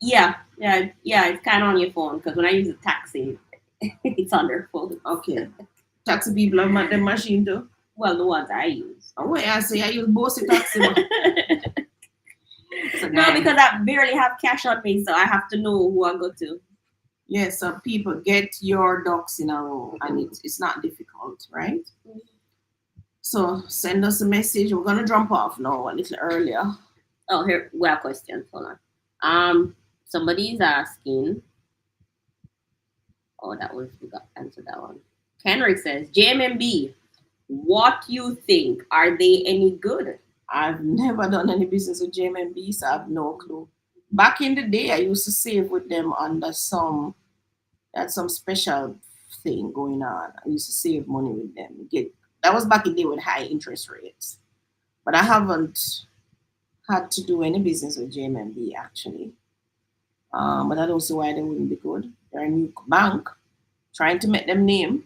yeah. It's kind of on your phone because when I use a taxi, it's on their phone. Okay. Taxi people have their machine too? Well, the ones I use. Oh, wait, I say I use both the taxi. No, because I barely have cash on me, so I have to know who I go to. Yeah, so people get your ducks in a row, and it's not difficult, right? Mm-hmm. So send us a message. We're gonna jump off now a little earlier. Oh, here we have questions. Hold on. Somebody is asking. Oh, we got answered that one. Henrik says, JMMB, what you think? Are they any good? I've never done any business with JMMB, so I have no clue. Back in the day, I used to save with them under some special thing going on. I used to save money with them. That was back in the day with high interest rates. But I haven't had to do any business with JMMB actually. But I don't see why they wouldn't be good. They're a new bank, trying to make them name.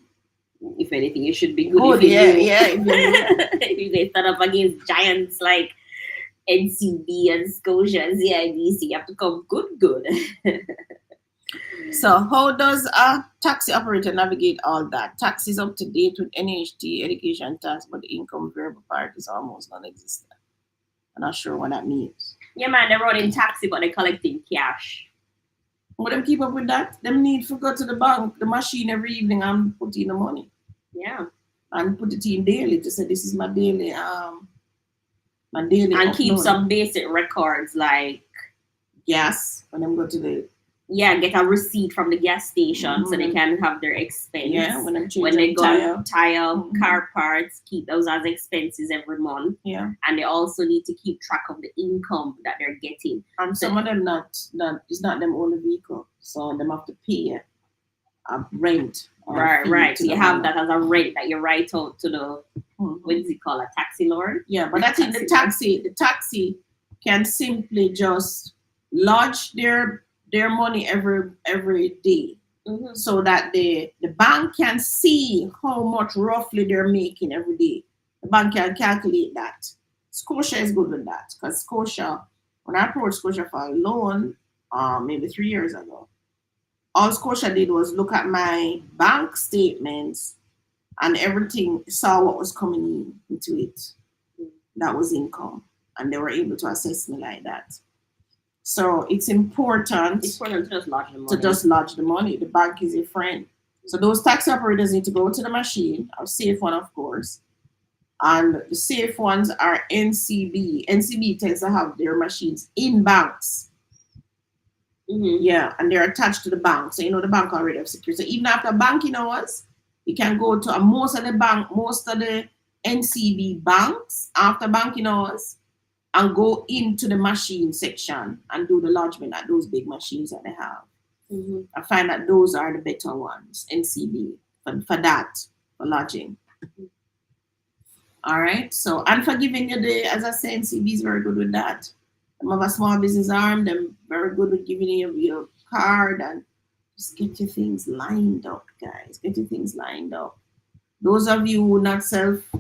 If anything, it should be good. Oh, yeah. If they start up against giants like NCB and Scotia and CIBC, you have to come good. So how does a taxi operator navigate all that? Taxi is up to date with NHT, education tax, but the income variable part is almost non-existent. I'm not sure what that means. Yeah, man, they're running taxi, but they're collecting cash. Would them keep up with that? Them need to go to the bank, the machine every evening and put in the money. Yeah. And put it in daily to say this is my daily and upload. Keep some basic records like gas when them go to the get a receipt from the gas station so they can have their expense. Yeah, when they go tire Mm-hmm. car parts, keep those as expenses every month. Yeah. And they also need to keep track of the income that they're getting. And some of them it's not them own vehicle, so them have to pay a rent. Right. So you have that as a rent that you write out to the what is it called, a taxi lord? Yeah, but I think the taxi can simply just lodge their money every day, so that the bank can see how much roughly they're making every day. The bank can calculate that. Scotia is good with that because Scotia, when I approached Scotia for a loan, maybe 3 years ago, all Scotia did was look at my bank statements and everything, saw what was coming into it. That was income, and they were able to assess me like that. So it's important to just lodge the money. To just lodge the money. The bank is a friend. So those taxi operators need to go to the machine, a safe one, of course. And the safe ones are NCB. NCB tends to have their machines in banks. Yeah, and they're attached to the bank. So the bank already have security. So even after banking hours, you can go to most of the NCB banks after banking hours and go into the machine section and do the lodgement at those big machines that they have. Mm-hmm. I find that those are the better ones, NCB, for that, for lodging. All right. So, and for giving you the, as I say, NCB is very good with that. Them have a small business arm, them very good with giving you your card and just get your things lined up, guys. Get your things lined up. Those of you who not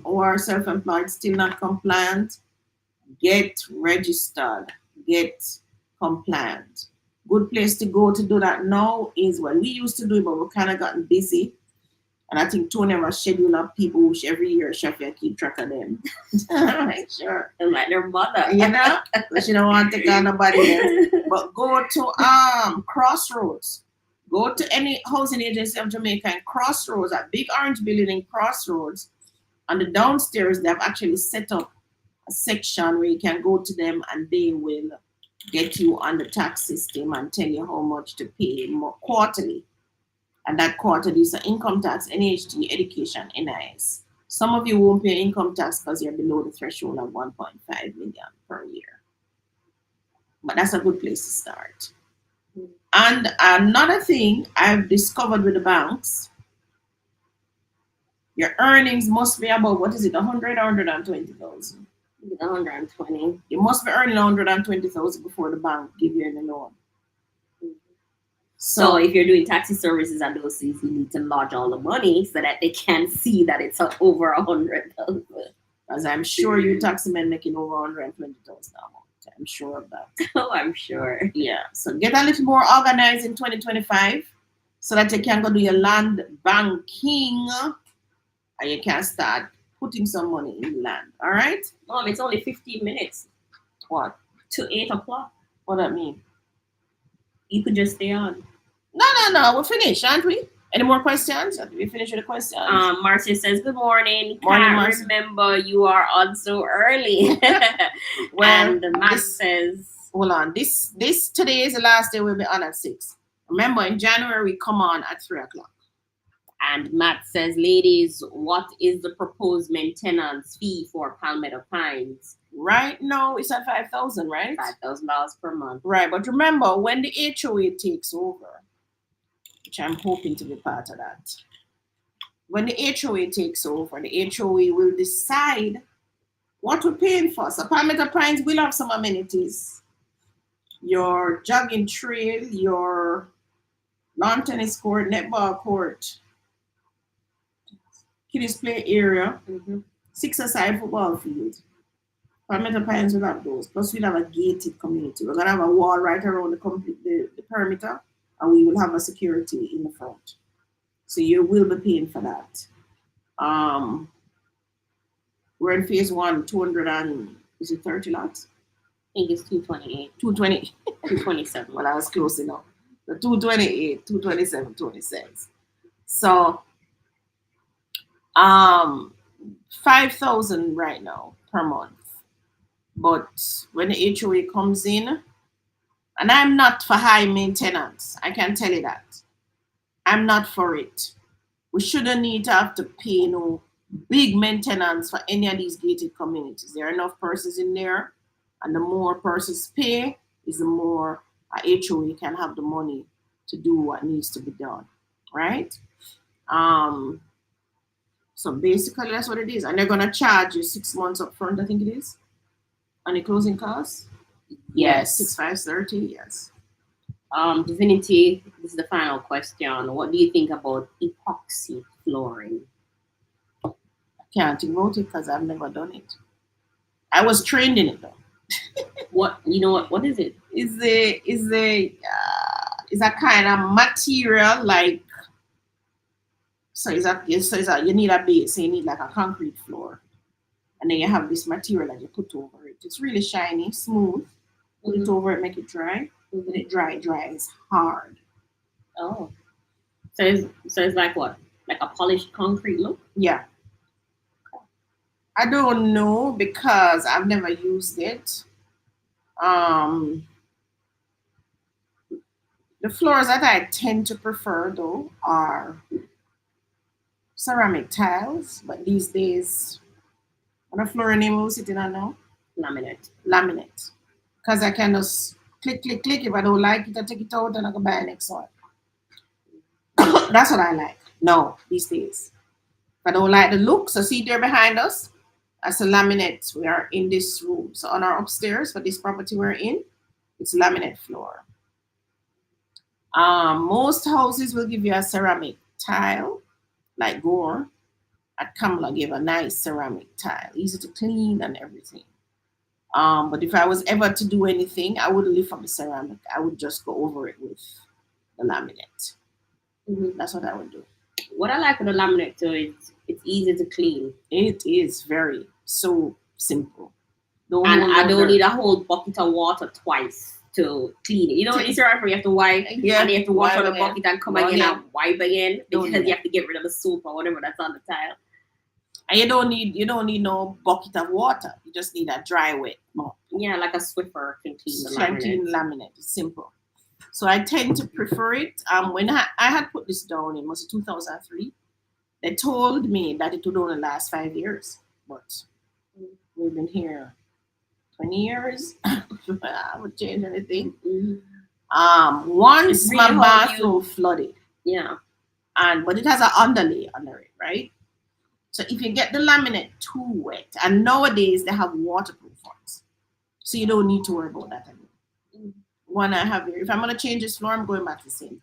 or are self-employed, still not compliant, get registered, get compliant. Good place to go to do that now is when we used to do it, but we're kind of gotten busy. And I think Tony was schedule up people who every year Sheffield keep track of them. Make sure. And like their mother. You know? But she don't want to take on nobody else. But go to Crossroads. Go to any housing agency of Jamaica and Crossroads, that big orange building in Crossroads. On the downstairs, they've actually set up a section where you can go to them and they will get you on the tax system and tell you how much to pay more quarterly. And that quarterly is income tax, NHT, education, NIS. Some of you won't pay income tax because you're below the threshold of 1.5 million per year. But that's a good place to start. And another thing I've discovered with the banks, your earnings must be about, what is it, 100 or 120,000? 120. You must be earning 120,000 before the bank give you any loan. So if you're doing taxi services at those cities, you need to lodge all the money so that they can see that it's over 100,000. As I'm sure you taxi men making over 120,000 a month. I'm sure of that. Oh, I'm sure. Yeah. So get a little more organized in 2025 so that you can go do your land banking and you can start putting some money in the land. All right? Mom, it's only 15 minutes. What? To 8 o'clock. What that mean? You could just stay on. No. We're finished, aren't we? Any more questions? Have we finished with the questions? Marcia says, good morning. Morning, Can't Marcia. remember you are on so early. Well, and Matt says, hold on. This today is the last day we'll be on at 6. Remember, in January we come on at 3 o'clock. And Matt says, ladies, what is the proposed maintenance fee for Palmetto Pines? Right now it's at 5,000, right? $5,000 per month. Right, but remember when the HOA takes over, which I'm hoping to be part of that. When the HOA takes over, the HOA will decide what we're paying for. So Palmetto Pines will have some amenities. Your jogging trail, your lawn tennis court, netball court, kiddies play area, 6-a-side football field. Palmetto Pines will have those. Plus we'll have a gated community. We're gonna have a wall right around the perimeter, and we will have a security in the front. So you will be paying for that. We're in phase 1, 30 lots? I think it's 228. 220. 227. Well, I was close enough. The 228, 227, 26. So 5,000 right now per month. But when the HOA comes in, and I'm not for high maintenance, I can tell you that. I'm not for it. We shouldn't need to have to pay no big maintenance for any of these gated communities. There are enough persons in there, and the more persons pay is the more a HOA can have the money to do what needs to be done, right? So basically that's what it is. And they're gonna charge you 6 months up front, I think it is. On the closing costs? Yes. 6,530, yes. Divinity, this is the final question. What do you think about epoxy flooring? I can't think it because I've never done it. I was trained in it though. What is it? Is a kind of material like you need a base, so you need like a concrete floor. And then you have this material that you put over it. It's really shiny, smooth. Put it over it, make it dry. When it dries hard. Oh. So it's like what? Like a polished concrete look? Yeah. I don't know because I've never used it. The floors that I tend to prefer though are ceramic tiles, but these days, what a floor name we sitting on now? Laminate. Laminate. Because I can just click, click, click. If I don't like it, I take it out and I go buy the next one. That's what I like. No, these days. If I don't like the look, so see there behind us, that's a laminate. We are in this room. So on our upstairs for this property we're in, it's laminate floor. Most houses will give you a ceramic tile, like Gore. At Kamla gave a nice ceramic tile, easy to clean and everything. But if I was ever to do anything, I wouldn't lift up the ceramic. I would just go over it with the laminate. That's what I would do. What I like with the laminate too is it's easy to clean. It is very so simple. And I don't need a whole bucket of water twice to clean it. You know, in ceramic you have to wipe and you have to wash out the bucket and come again and wipe again because you have to get rid of the soap or whatever that's on the tile. And you don't need no bucket of water. You just need a dry wet mop. Yeah, like a Swiffer can clean the laminate. Can clean laminate. It's simple. So I tend to prefer it. When I had put this down in was 2003, they told me that it would only last 5 years, but we've been here 20 years. I would change anything. Once my bathroom flooded. Yeah. But it has an underlay under it, right? So if you get the laminate too wet, and nowadays they have waterproof ones, so you don't need to worry about that anymore. One I have here, if I'm gonna change this floor, I'm going back to the same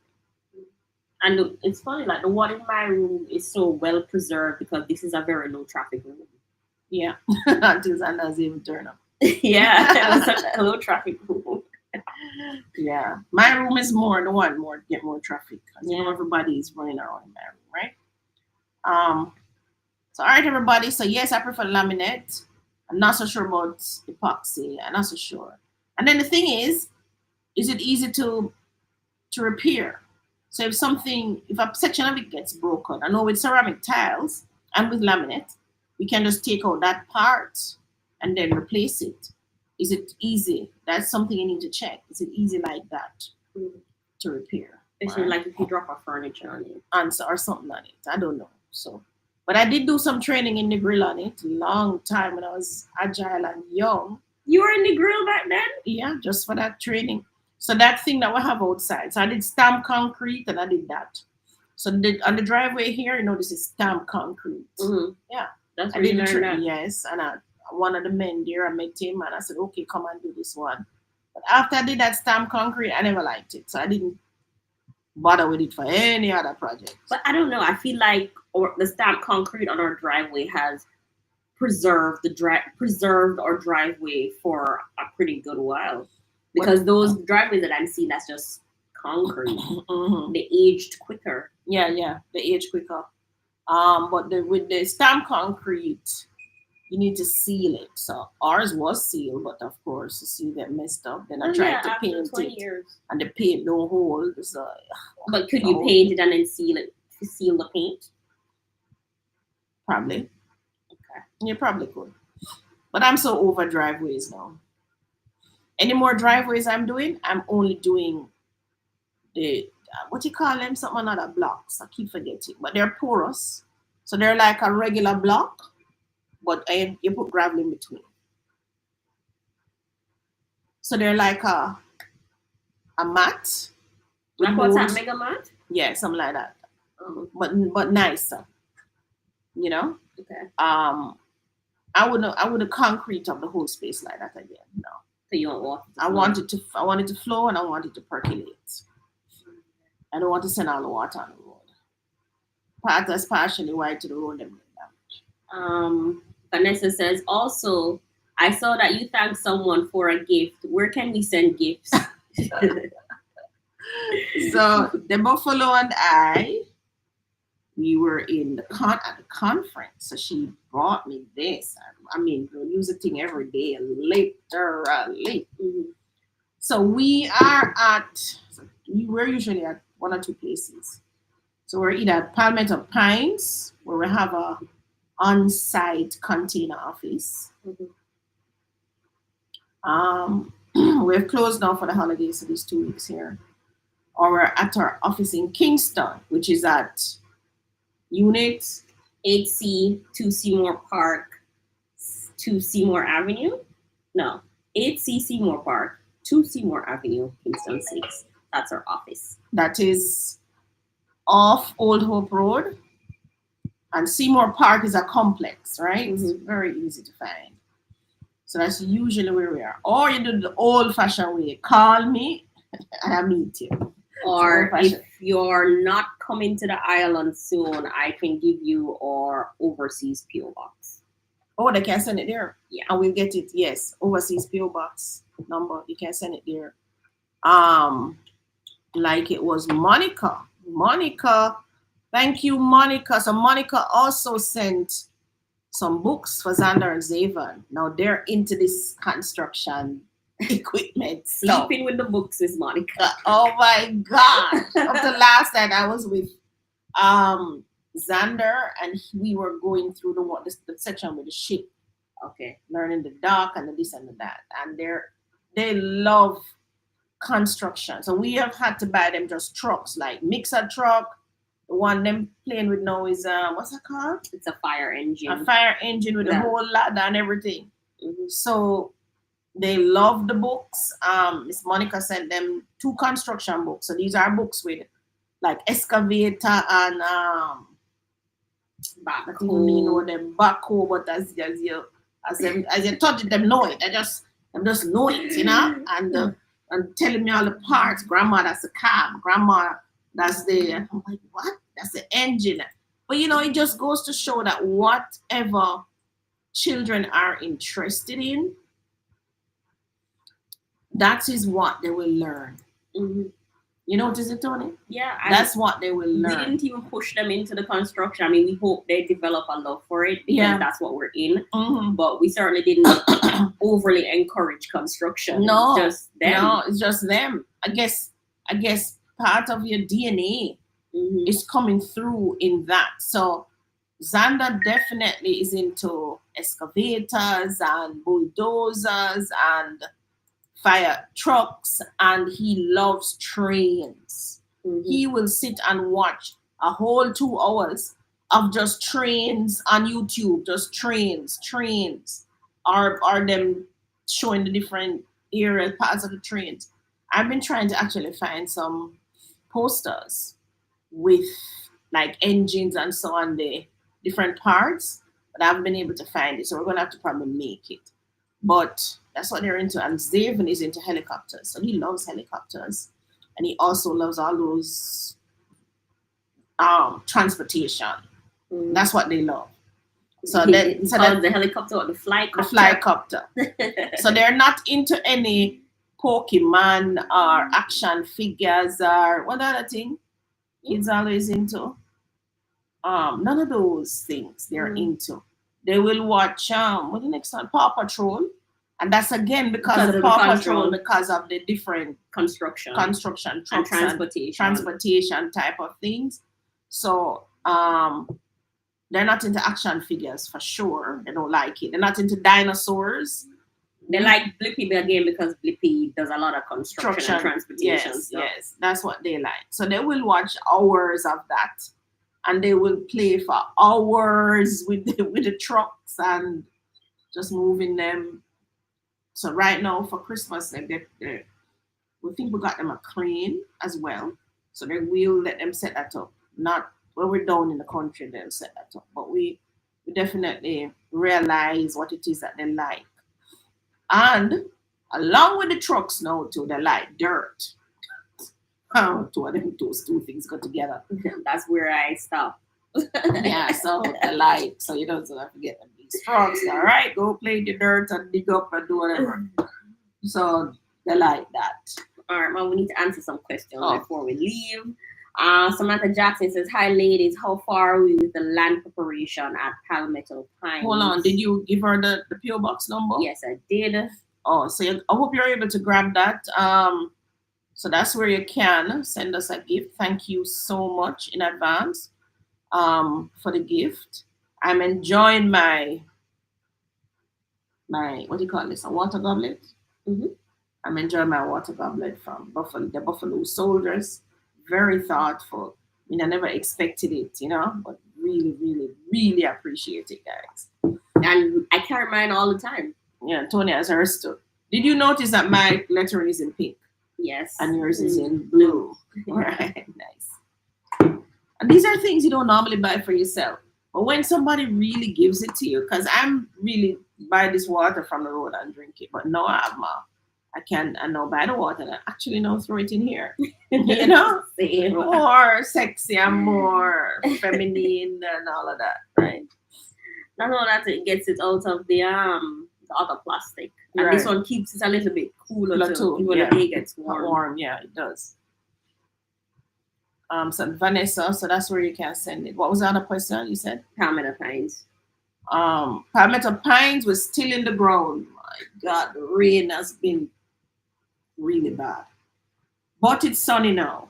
thing. And it's funny, like the one in my room is so well preserved because this is a very low traffic room. Yeah, until Xander's doesn't even turn up. Yeah, it's such a low traffic room. Yeah, my room is more get more traffic. You know, everybody's running around in my room, right? So all right, everybody. So yes, I prefer laminate. I'm not so sure about epoxy. I'm not so sure. And then the thing is it easy to repair? So if a section of it gets broken, I know with ceramic tiles and with laminate, we can just take out that part and then replace it. Is it easy? That's something you need to check. Is it easy like that to repair? Especially like if you drop a furniture on it. Or something on it. I don't know. So, but I did do some training in the grill on it a long time when I was agile and young. You were in the grill back then? Yeah, just for that training. So that thing that we have outside. So I did stamp concrete and I did that. So on the driveway here, this is stamp concrete. Mm-hmm. Yeah. That's where you learned that. Yes. And one of the men there, I met him and I said, okay, come and do this one. But after I did that stamp concrete, I never liked it. So I didn't bother with it for any other project. But I don't know. I feel like the stamp concrete on our driveway has preserved our driveway for a pretty good while. Because those driveways that I'm seeing, that's just concrete. They aged quicker. Yeah, they age quicker. But with the stamp concrete, you need to seal it. So ours was sealed, but of course, the seal get messed up. Then I tried to paint 20 it, years. and the paint don't hold. So, but could you paint it and then seal it? Seal the paint? Probably. Okay. You probably could. But I'm so over driveways now. Any more driveways I'm doing, I'm only doing the, what you call them? Something other blocks. I keep forgetting. But they're porous. So they're like a regular block, but you put gravel in between. So they're like a mat. Like what's that, mega mat? Yeah, something like that. But nicer. Okay. I wouldn't concrete up the whole space like that again. No. So you don't want it to I want it to flow and I want it to percolate. I don't want to send all the water on the road. That's partially why to the road them damage. Vanessa says, also, I saw that you thanked someone for a gift. Where can we send gifts? So the Buffalo and I, we were at the conference. So she brought me this. I mean, we'll use the thing every day, literally. So we're usually at one or two places. So we're either at Palmetto Pines, where we have a on-site container office. We're closed now for the holidays, so these 2 weeks here. Or we're at our office in Kingston, which is at Unit 8C, 2 Seymour Park, 2 Seymour Avenue. No, 8C Seymour Park, 2 Seymour Avenue, Kingston 6. That's our office. That is off Old Hope Road. And Seymour Park is a complex, right? It's very easy to find. So that's usually where we are. Or you do the old-fashioned way. Call me and I meet you. Or if you're not coming to the island soon, I can give you our overseas PO box. Oh, they can send it there. Yeah. And we'll get it. Yes, overseas PO box number. You can send it there. Like it was Monica. Monica, thank you, Monica. So Monica also sent some books for Xander and Zavon. Now they're into this construction equipment. Sleeping with the books is Monica. Oh my God. Up to last night I was with Xander and we were going through the section with the ship. Okay. Learning the dock and the this and the that. And they love construction. So we have had to buy them just trucks, like mixer truck. The one them playing with now is what's it called? It's a fire engine. A fire engine with a whole ladder and everything. So they love the books. Miss Monica sent them 2 construction books. So these are books with like excavator and backhoe. You know them backhoe, but as you touch it, them know it. Them just know it, you know, and telling me all the parts. Grandma, that's the cab. Grandma, that's the. I'm like, what? That's the engine. But you know, it just goes to show that whatever children are interested in, that is what they will learn. You notice it, Tony? Yeah. That's what they will learn. We didn't even push them into the construction. I mean, we hope they develop a love for it because that's what we're in. But we certainly didn't overly encourage construction. No. It's just them. No, it's just them. I guess part of your DNA is coming through in that. So Xander definitely is into excavators and bulldozers and fire trucks, and he loves trains. He will sit and watch a whole 2 hours of just trains on YouTube, just trains, or them showing the different areas, parts of the trains. I've been trying to actually find some posters with like engines and so on, the different parts, but I haven't been able to find it. So we're gonna have to probably make it. But that's what they're into. And Zavon is into helicopters. So he loves helicopters. And he also loves all those transportation. That's what they love. So that's the helicopter or the flycopter. The flycopter. So they're not into any Pokemon or action figures or what other thing kids always into. None of those things they're into. They will watch what the next one? Paw Patrol. And that's again because of Paw Patrol, because of the different construction trucks and transportation type of things. So they're not into action figures for sure. They don't like it. They're not into dinosaurs. They like Blippi again because Blippi does a lot of construction and transportation. Yes, that's what they like. So they will watch hours of that. And they will play for hours with the trucks and just moving them. So right now for Christmas, we think we got them a crane as well. So they will let them set that up. Not when we're down in the country, they'll set that up. But we definitely realize what it is that they like. And along with the trucks now too, they like dirt. Those two things go together. That's where I stop. Yeah, so the light, so you don't have to get them these trucks. All right, go play the dirt and dig up and do whatever. So they like that. All right, Mom, we need to answer some questions before we leave. Samantha Jackson says, "Hi, ladies. How far are we with the land preparation at Palmetto Pines?" Hold on, did you give her the PO box number? Yes, I did. Oh, so I hope you're able to grab that. So that's where you can send us a gift. Thank you so much in advance for the gift. I'm enjoying my what do you call this? A water goblet. I'm enjoying my water goblet from the Buffalo Soldiers. Very thoughtful. I mean, I never expected it, but really, really, really appreciate it, guys. And I carry mine all the time. Yeah, Tony has hers too. Did you notice that my lettering is in pink Yes. and yours is in blue? Right, nice. And these are things you don't normally buy for yourself. But when somebody really gives it to you, because I'm really buy this water from the road and drink it, but no, I can't, I know buy the water and I actually know throw it in here. You know? Same. More sexy and more feminine and all of that, right? Not only that, it gets it out of the other plastic, and this Right. one keeps it a little bit cooler too, Too, even when yeah. the day gets warm. Warm, yeah, it does. So Vanessa, so that's where you can send it. What was the other question you said? Palmetto pines. Palmetto pines was still in the ground. My God, the rain has been really bad, but it's sunny now.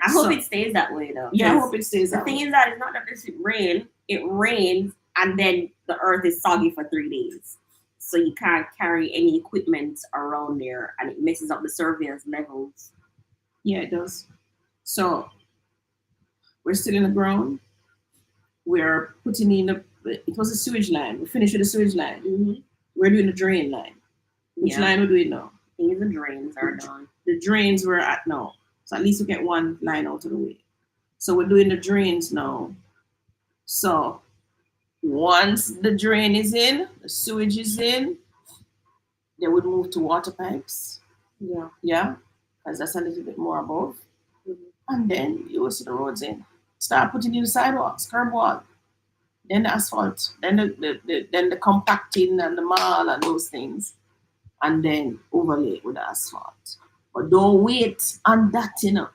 I hope it stays that way though. Yeah, I hope it stays The that thing way. is that it's not that it's rain. It rains and then the earth is soggy for 3 days. So you can't carry any equipment around there and it messes up the surveillance levels. Yeah, it does. So we're still in the ground. We're putting in it was a sewage line. We finished with the sewage line. Mm-hmm. We're doing the drain line. Which line we're doing now? I think the drains are done. The drains we're at now. So at least we get one line out of the way. So we're doing the drains now. So once the drain is in, the sewage is in, they would move to water pipes. Yeah. Yeah. Because that's a little bit more above. Mm-hmm. And then you will see the roads in. Start putting in the sidewalks, curb wall, then the asphalt, then the compacting and the mall and those things, and then overlay with the asphalt. But don't wait on that, you know.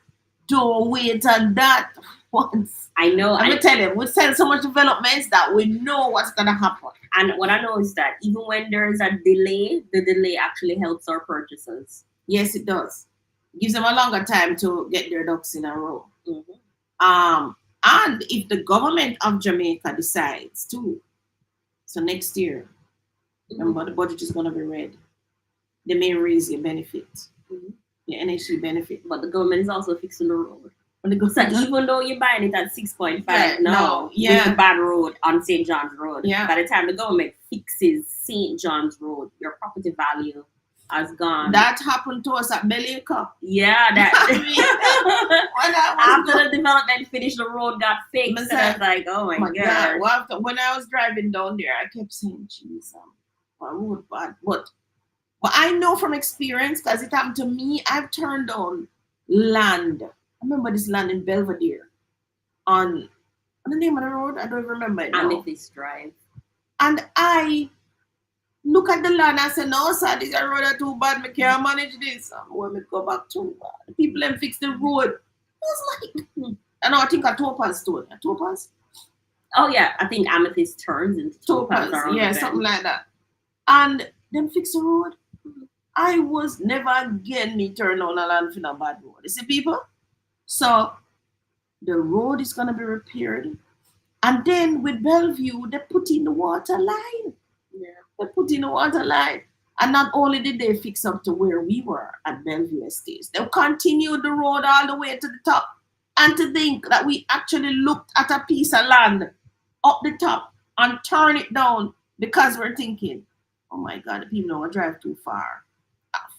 Don't wait on that once. I know. I'm gonna tell you, we send so much developments that we know what's gonna happen. And what I know is that even when there's a delay, the delay actually helps our purchasers. Yes, it does. It gives them a longer time to get their ducks in a row. Mm-hmm. And if the government of Jamaica decides to, so next year, remember the budget is gonna be read. They may raise your benefit, your NHC benefit, but the government is also fixing the road. When they go, so even though you're buying it at 6.5 now, yeah, with the bad road on St. John's Road, yeah, by the time the government fixes St. John's Road, your property value has gone. That happened to us at Belica. Yeah, that after the development finished, the road got fixed. And I was like, oh my God. Well, when I was driving down there, I kept saying, "Jeez, my road bad." But I know from experience, because it happened to me. I've turned down land. I remember this land in Belvedere on the name of the road. I don't remember it now. Amethyst Drive. And I look at the land and say, "No, sir, this road are too bad. I can't manage this. I'm going to go back to the people and fix the road." I was like, and I think a Topaz stone. A Topaz? Oh yeah, I think Amethyst turns into Topaz. Yeah, something like that. And then fix the road. I was never again me turn on a land for a bad road. You see, people? So the road is gonna be repaired. And then with Bellevue, they put in the water line. Yeah. They put in the water line. And not only did they fix up to where we were at Bellevue Estates, they continued the road all the way to the top. And to think that we actually looked at a piece of land up the top and turn it down because we're thinking, oh my God, the people don't want to drive too far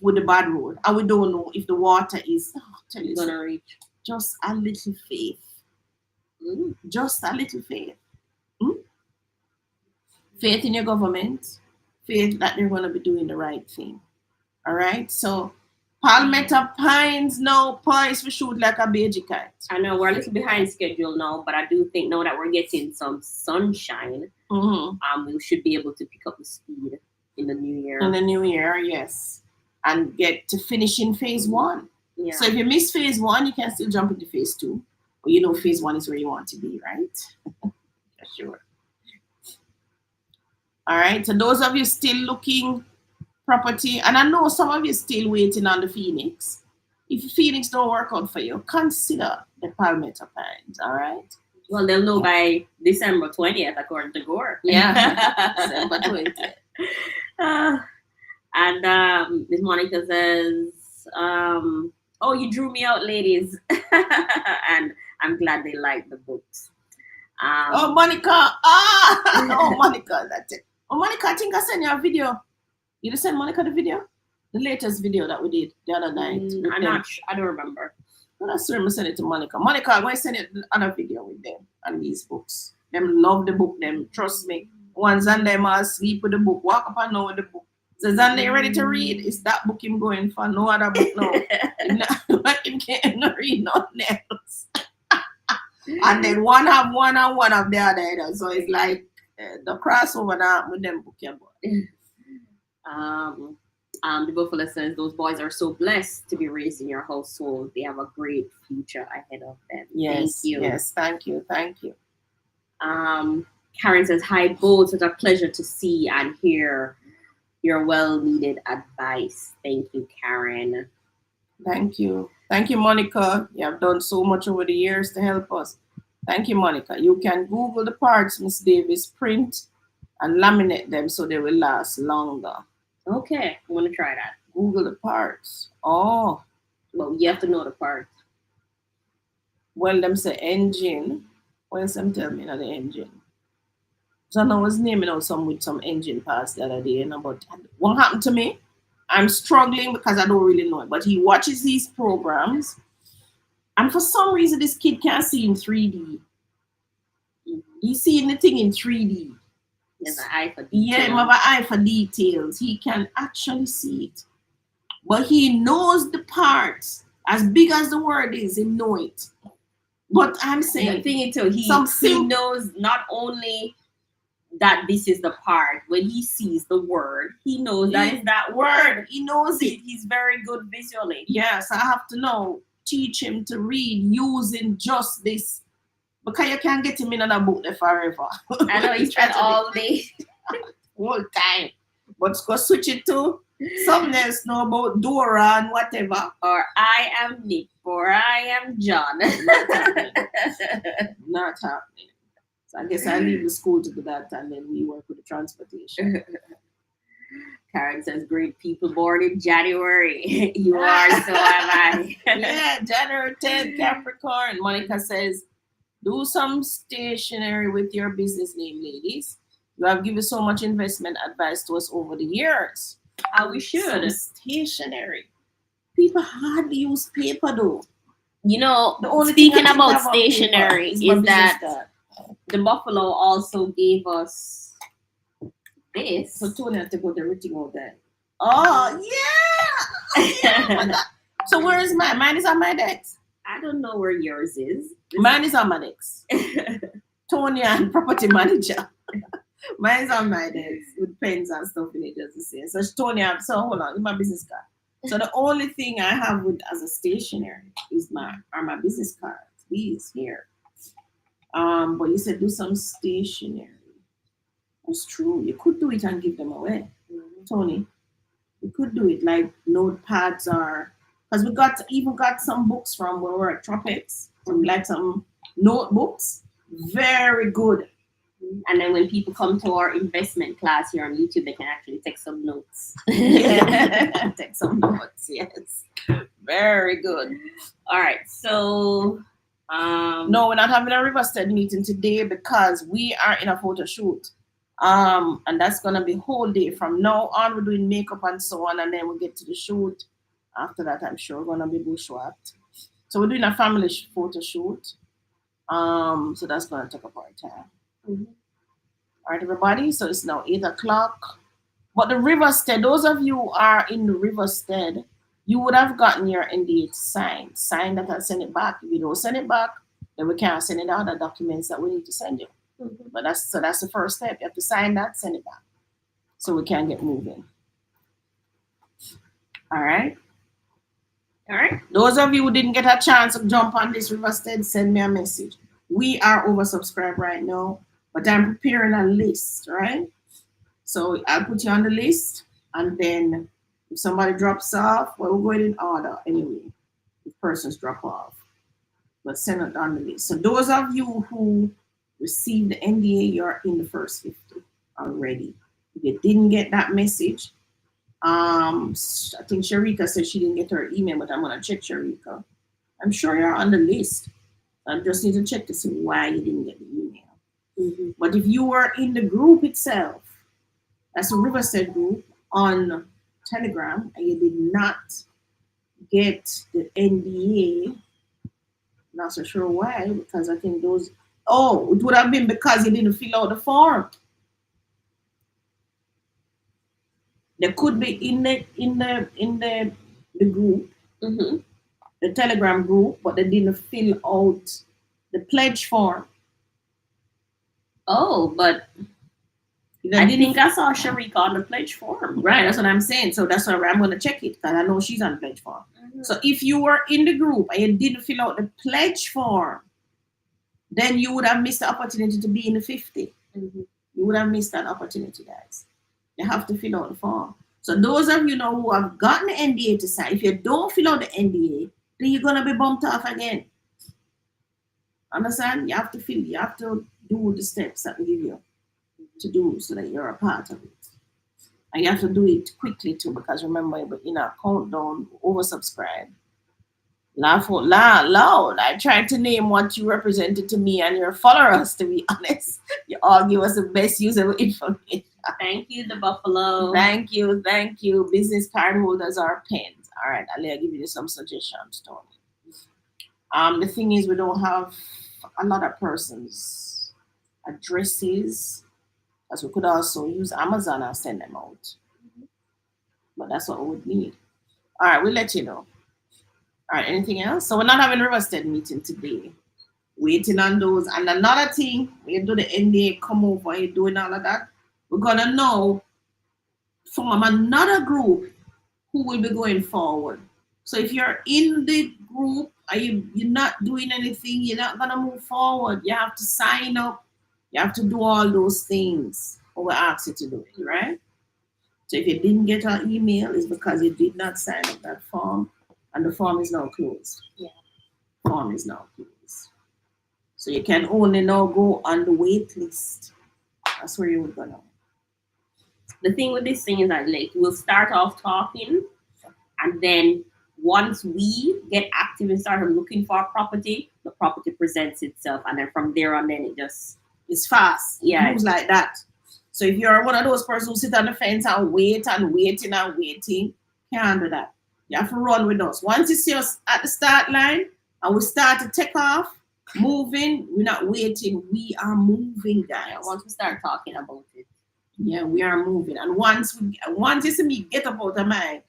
with the bad road. And we don't know if the water is gonna reach. Just a little faith. Just a little faith. Faith in your government. Faith that they're going to be doing the right thing. All right? So, Palmetto Pines now poised for shoot like a baby kite. I know we're a little behind schedule now, but I do think now that we're getting some sunshine, we should be able to pick up the speed in the new year. In the new year, yes. And get to finish in phase 1. Yeah. So if you miss phase 1, you can still jump into phase 2. But you know phase 1 is where you want to be, right? Yeah, sure. All right. So those of you still looking property, and I know some of you still waiting on the Phoenix. If the Phoenix don't work out for you, consider the Palmetto Pines. All right. Well, they'll know by December 20th, according to Gore. Yeah. December 20th. And Miss Monica says, "Oh, you drew me out, ladies," and I'm glad they like the books. Oh, Monica! Oh, Monica, that's it. Oh, Monica, I think I sent you a video You just send Monica the video? The latest video that we did the other night. I'm not sure. I don't remember. Well, that's where I send it to Monica. Monica, I'm going to send it another video with them and these books. Them love the book, them trust me. Once and them are asleep with the book, walk up and know with the book. Says, and they ready to read. It's that book him going for, no other book now. Him can't read nothing else. And then one have one and one of the other. So it's like the crossover now with them book. The Buffalo listeners, those boys are so blessed to be raised in your household. They have a great future ahead of them. Yes, thank you. Yes, thank you. Karen says, hi, both. It's a pleasure to see and hear your well-needed advice. Thank you, Karen. Thank you. Thank you, Monica. You have done so much over the years to help us. Thank you, Monica. You can Google the parts, Miss Davis, print and laminate them so they will last longer. Okay, I'm going to try that. Google the parts. Oh. Well, you have to know the parts. Well, them say engine. Well, some tell me not the engine. So I was naming out some with some engine parts the other day. But what happened to me? I'm struggling because I don't really know it. But he watches these programs. And for some reason, this kid can't see in 3D. He's seeing the thing in 3D. He has an eye for details. Yeah, he have an eye for details. He can actually see it. But he knows the parts. As big as the word is, he knows it. But I'm saying... The thing is, too, he knows not only that this is the part. When he sees the word, he knows that is that word. He knows it. He's very good visually. Yes, I have to know. Teach him to read using just this. Because you can't get him in another book there forever. I know, he's tried all day. All time. But go switch it to something else know about Dora and whatever. Or I am Nick. Or I am John. Not happening. So I guess I leave the school to do that and then we work with the transportation. Karen says, great people born in January. You are, so am I. Yeah, January 10th, Capricorn. Monica says, do some stationery with your business name, ladies. You have given so much investment advice to us over the years. We should. Some stationery. People hardly use paper though. You know, speaking about stationery is that the Buffalo also gave us this. So Tony had to go to everything out there. Oh, yeah! So where is mine? Mine is on my desk. I don't know where yours is. Mine is on my desk. Tony and property manager. Mine is on my desk with pens and stuff in it, just to say. So Tony, so hold on, in my business card. So the only thing I have with as a stationery is my business cards. These here. But you said do some stationery. That's true. You could do it and give them away, Tony. You could do it like notepads or because we got some books from where we're at Tropics, like some notebooks. Very good. And then when people come to our investment class here on YouTube, they can actually take some notes. Yeah, take some notes. Yes, very good. All right, so no, we're not having a Riverstead meeting today because we are in a photo shoot. And that's gonna be whole day. From now on, we're doing makeup and so on, and then we'll get to the shoot. After that, I'm sure we're gonna be bushwhacked. So we're doing a family photo shoot. So that's gonna take up our time. Mm-hmm. All right, everybody. So it's now 8 o'clock. But the Riverstead, those of you who are in the Riverstead, you would have gotten your NDA signed. Sign that and send it back. If you don't send it back, then we can't send it out the documents that we need to send you. Mm-hmm. But that's the first step. You have to sign that, send it back, so we can get moving. All right. All right. Those of you who didn't get a chance to jump on this Riverstead, send me a message. We are oversubscribed right now, but I'm preparing a list, right? So I'll put you on the list, and then if somebody drops off, well, we're going in order anyway. If persons drop off, but send it on the list. So those of you who received the NDA, you're in the first 50 already. If you didn't get that message, I think Sharika said she didn't get her email, but I'm gonna check Sharika. I'm sure you're on the list. I just need to check to see why you didn't get the email. Mm-hmm. But if you were in the group itself, that's a Riverstead group, on Telegram and you did not get the NDA, not so sure why, because I think those, oh, it would have been because you didn't fill out the form. They could be in the group, Mm-hmm. the Telegram group, but they didn't fill out the pledge form. Oh, but I think I saw Sharika on the pledge form. Right, that's what I'm saying. So that's why I'm going to check it because I know she's on pledge form. Mm-hmm. So if you were in the group and you didn't fill out the pledge form, then you would have missed the opportunity to be in the 50. Mm-hmm. You would have missed that opportunity, guys. You have to fill out the form. So those of you know who have gotten the NDA to sign, if you don't fill out the NDA, then you're gonna be bumped off again. Understand? You have to do the steps that we give you to do so that you're a part of it. And you have to do it quickly too, because remember, in our countdown, oversubscribe. Laugh out loud. I tried to name what you represented to me and your followers, to be honest. You all give us the best usable information. Thank you, the Buffalo. Thank you. Business card holders are pens. All right, I'll give you some suggestions, Tony. The thing is, we don't have a lot of persons' addresses, as we could also use Amazon and send them out. But that's what we would need. All right, we'll let you know. All right, anything else? So we're not having a Riverstead meeting today. Waiting on those. And another thing, when you do the NDA, come over, you're doing all of that, we're going to know from another group who will be going forward. So if you're in the group and you're not doing anything, you're not going to move forward. You have to sign up. You have to do all those things. Or we ask you to do it, right? So if you didn't get our email, it's because you did not sign up that form. And the form is now closed. Yeah. Form is now closed. So you can only now go on the wait list. That's where you would go now. The thing with this thing is that like we'll start off talking, and then once we get active and start looking for a property, the property presents itself, and then from there on, then it's fast. Yeah, it moves like that. So if you're one of those persons who sit on the fence and wait and waiting and waiting, can't do that. You have to run with us. Once you see us at the start line and we start to take off, moving, we're not waiting. We are moving, guys. Yeah, once we start talking about it. Yeah, we are moving. And once you see me get up out of my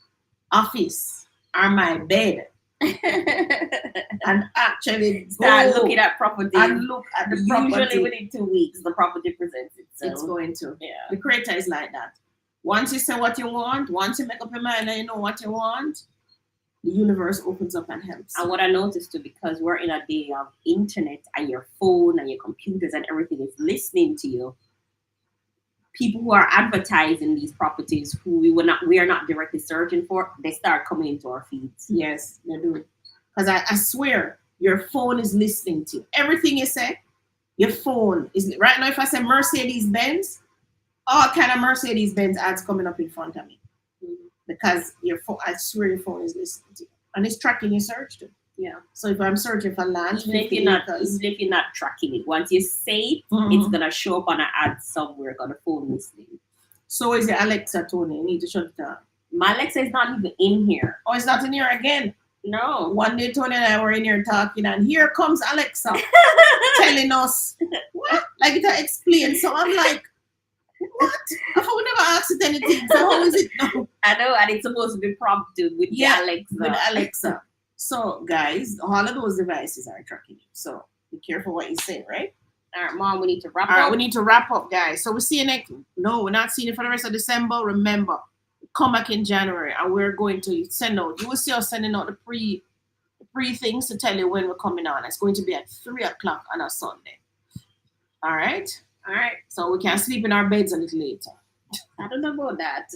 office or my bed and actually start looking at property and look at the property. Usually within 2 weeks, the property presents itself. It's going to. Yeah. The creator is like that. Once you say what you want, once you make up your mind and you know what you want, the universe opens up and helps. And what I noticed too, because we're in a day of internet and your phone and your computers and everything is listening to you, people who are advertising these properties who we are not directly searching for, they start coming into our feeds. Yes, they do. Because I swear, your phone is listening to you. Everything you say, your phone is right now. If I say Mercedes-Benz, all kind of Mercedes-Benz ads coming up in front of me. Because your phone, I swear your phone is listening to you. And it's tracking your search too. Yeah. So if I'm searching for land, even if you're not tracking it, once you say it, it's gonna show up on an ad somewhere on the phone listening. So is the Alexa, Tony? You need to shut it down. My Alexa is not even in here. Oh, it's not in here again. No. One day Tony and I were in here talking, and here comes Alexa telling us what? Like it explain. So I'm like, what? I thought we never asked it anything. So how is it now? I know, and it's supposed to be prompted with Alexa. With Alexa. So guys, all of those devices are tracking you. So be careful what you say, right? All right, Mom, we need to wrap up. All right, we need to wrap up, guys. So we'll see you next. No, we're not seeing you for the rest of December. Remember, come back in January, and we're going to send out. You will see us sending out the pre things to tell you when we're coming on. It's going to be at 3:00 on a Sunday. All right. All right. So we can sleep in our beds a little later. I don't know about that.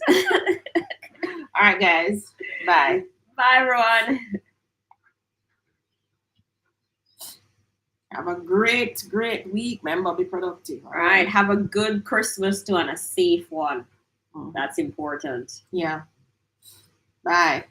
All right, guys. Bye. Bye, everyone. Have a great week. Remember, be productive. All right. Have a good Christmas too and a safe one. That's important. Yeah. Bye.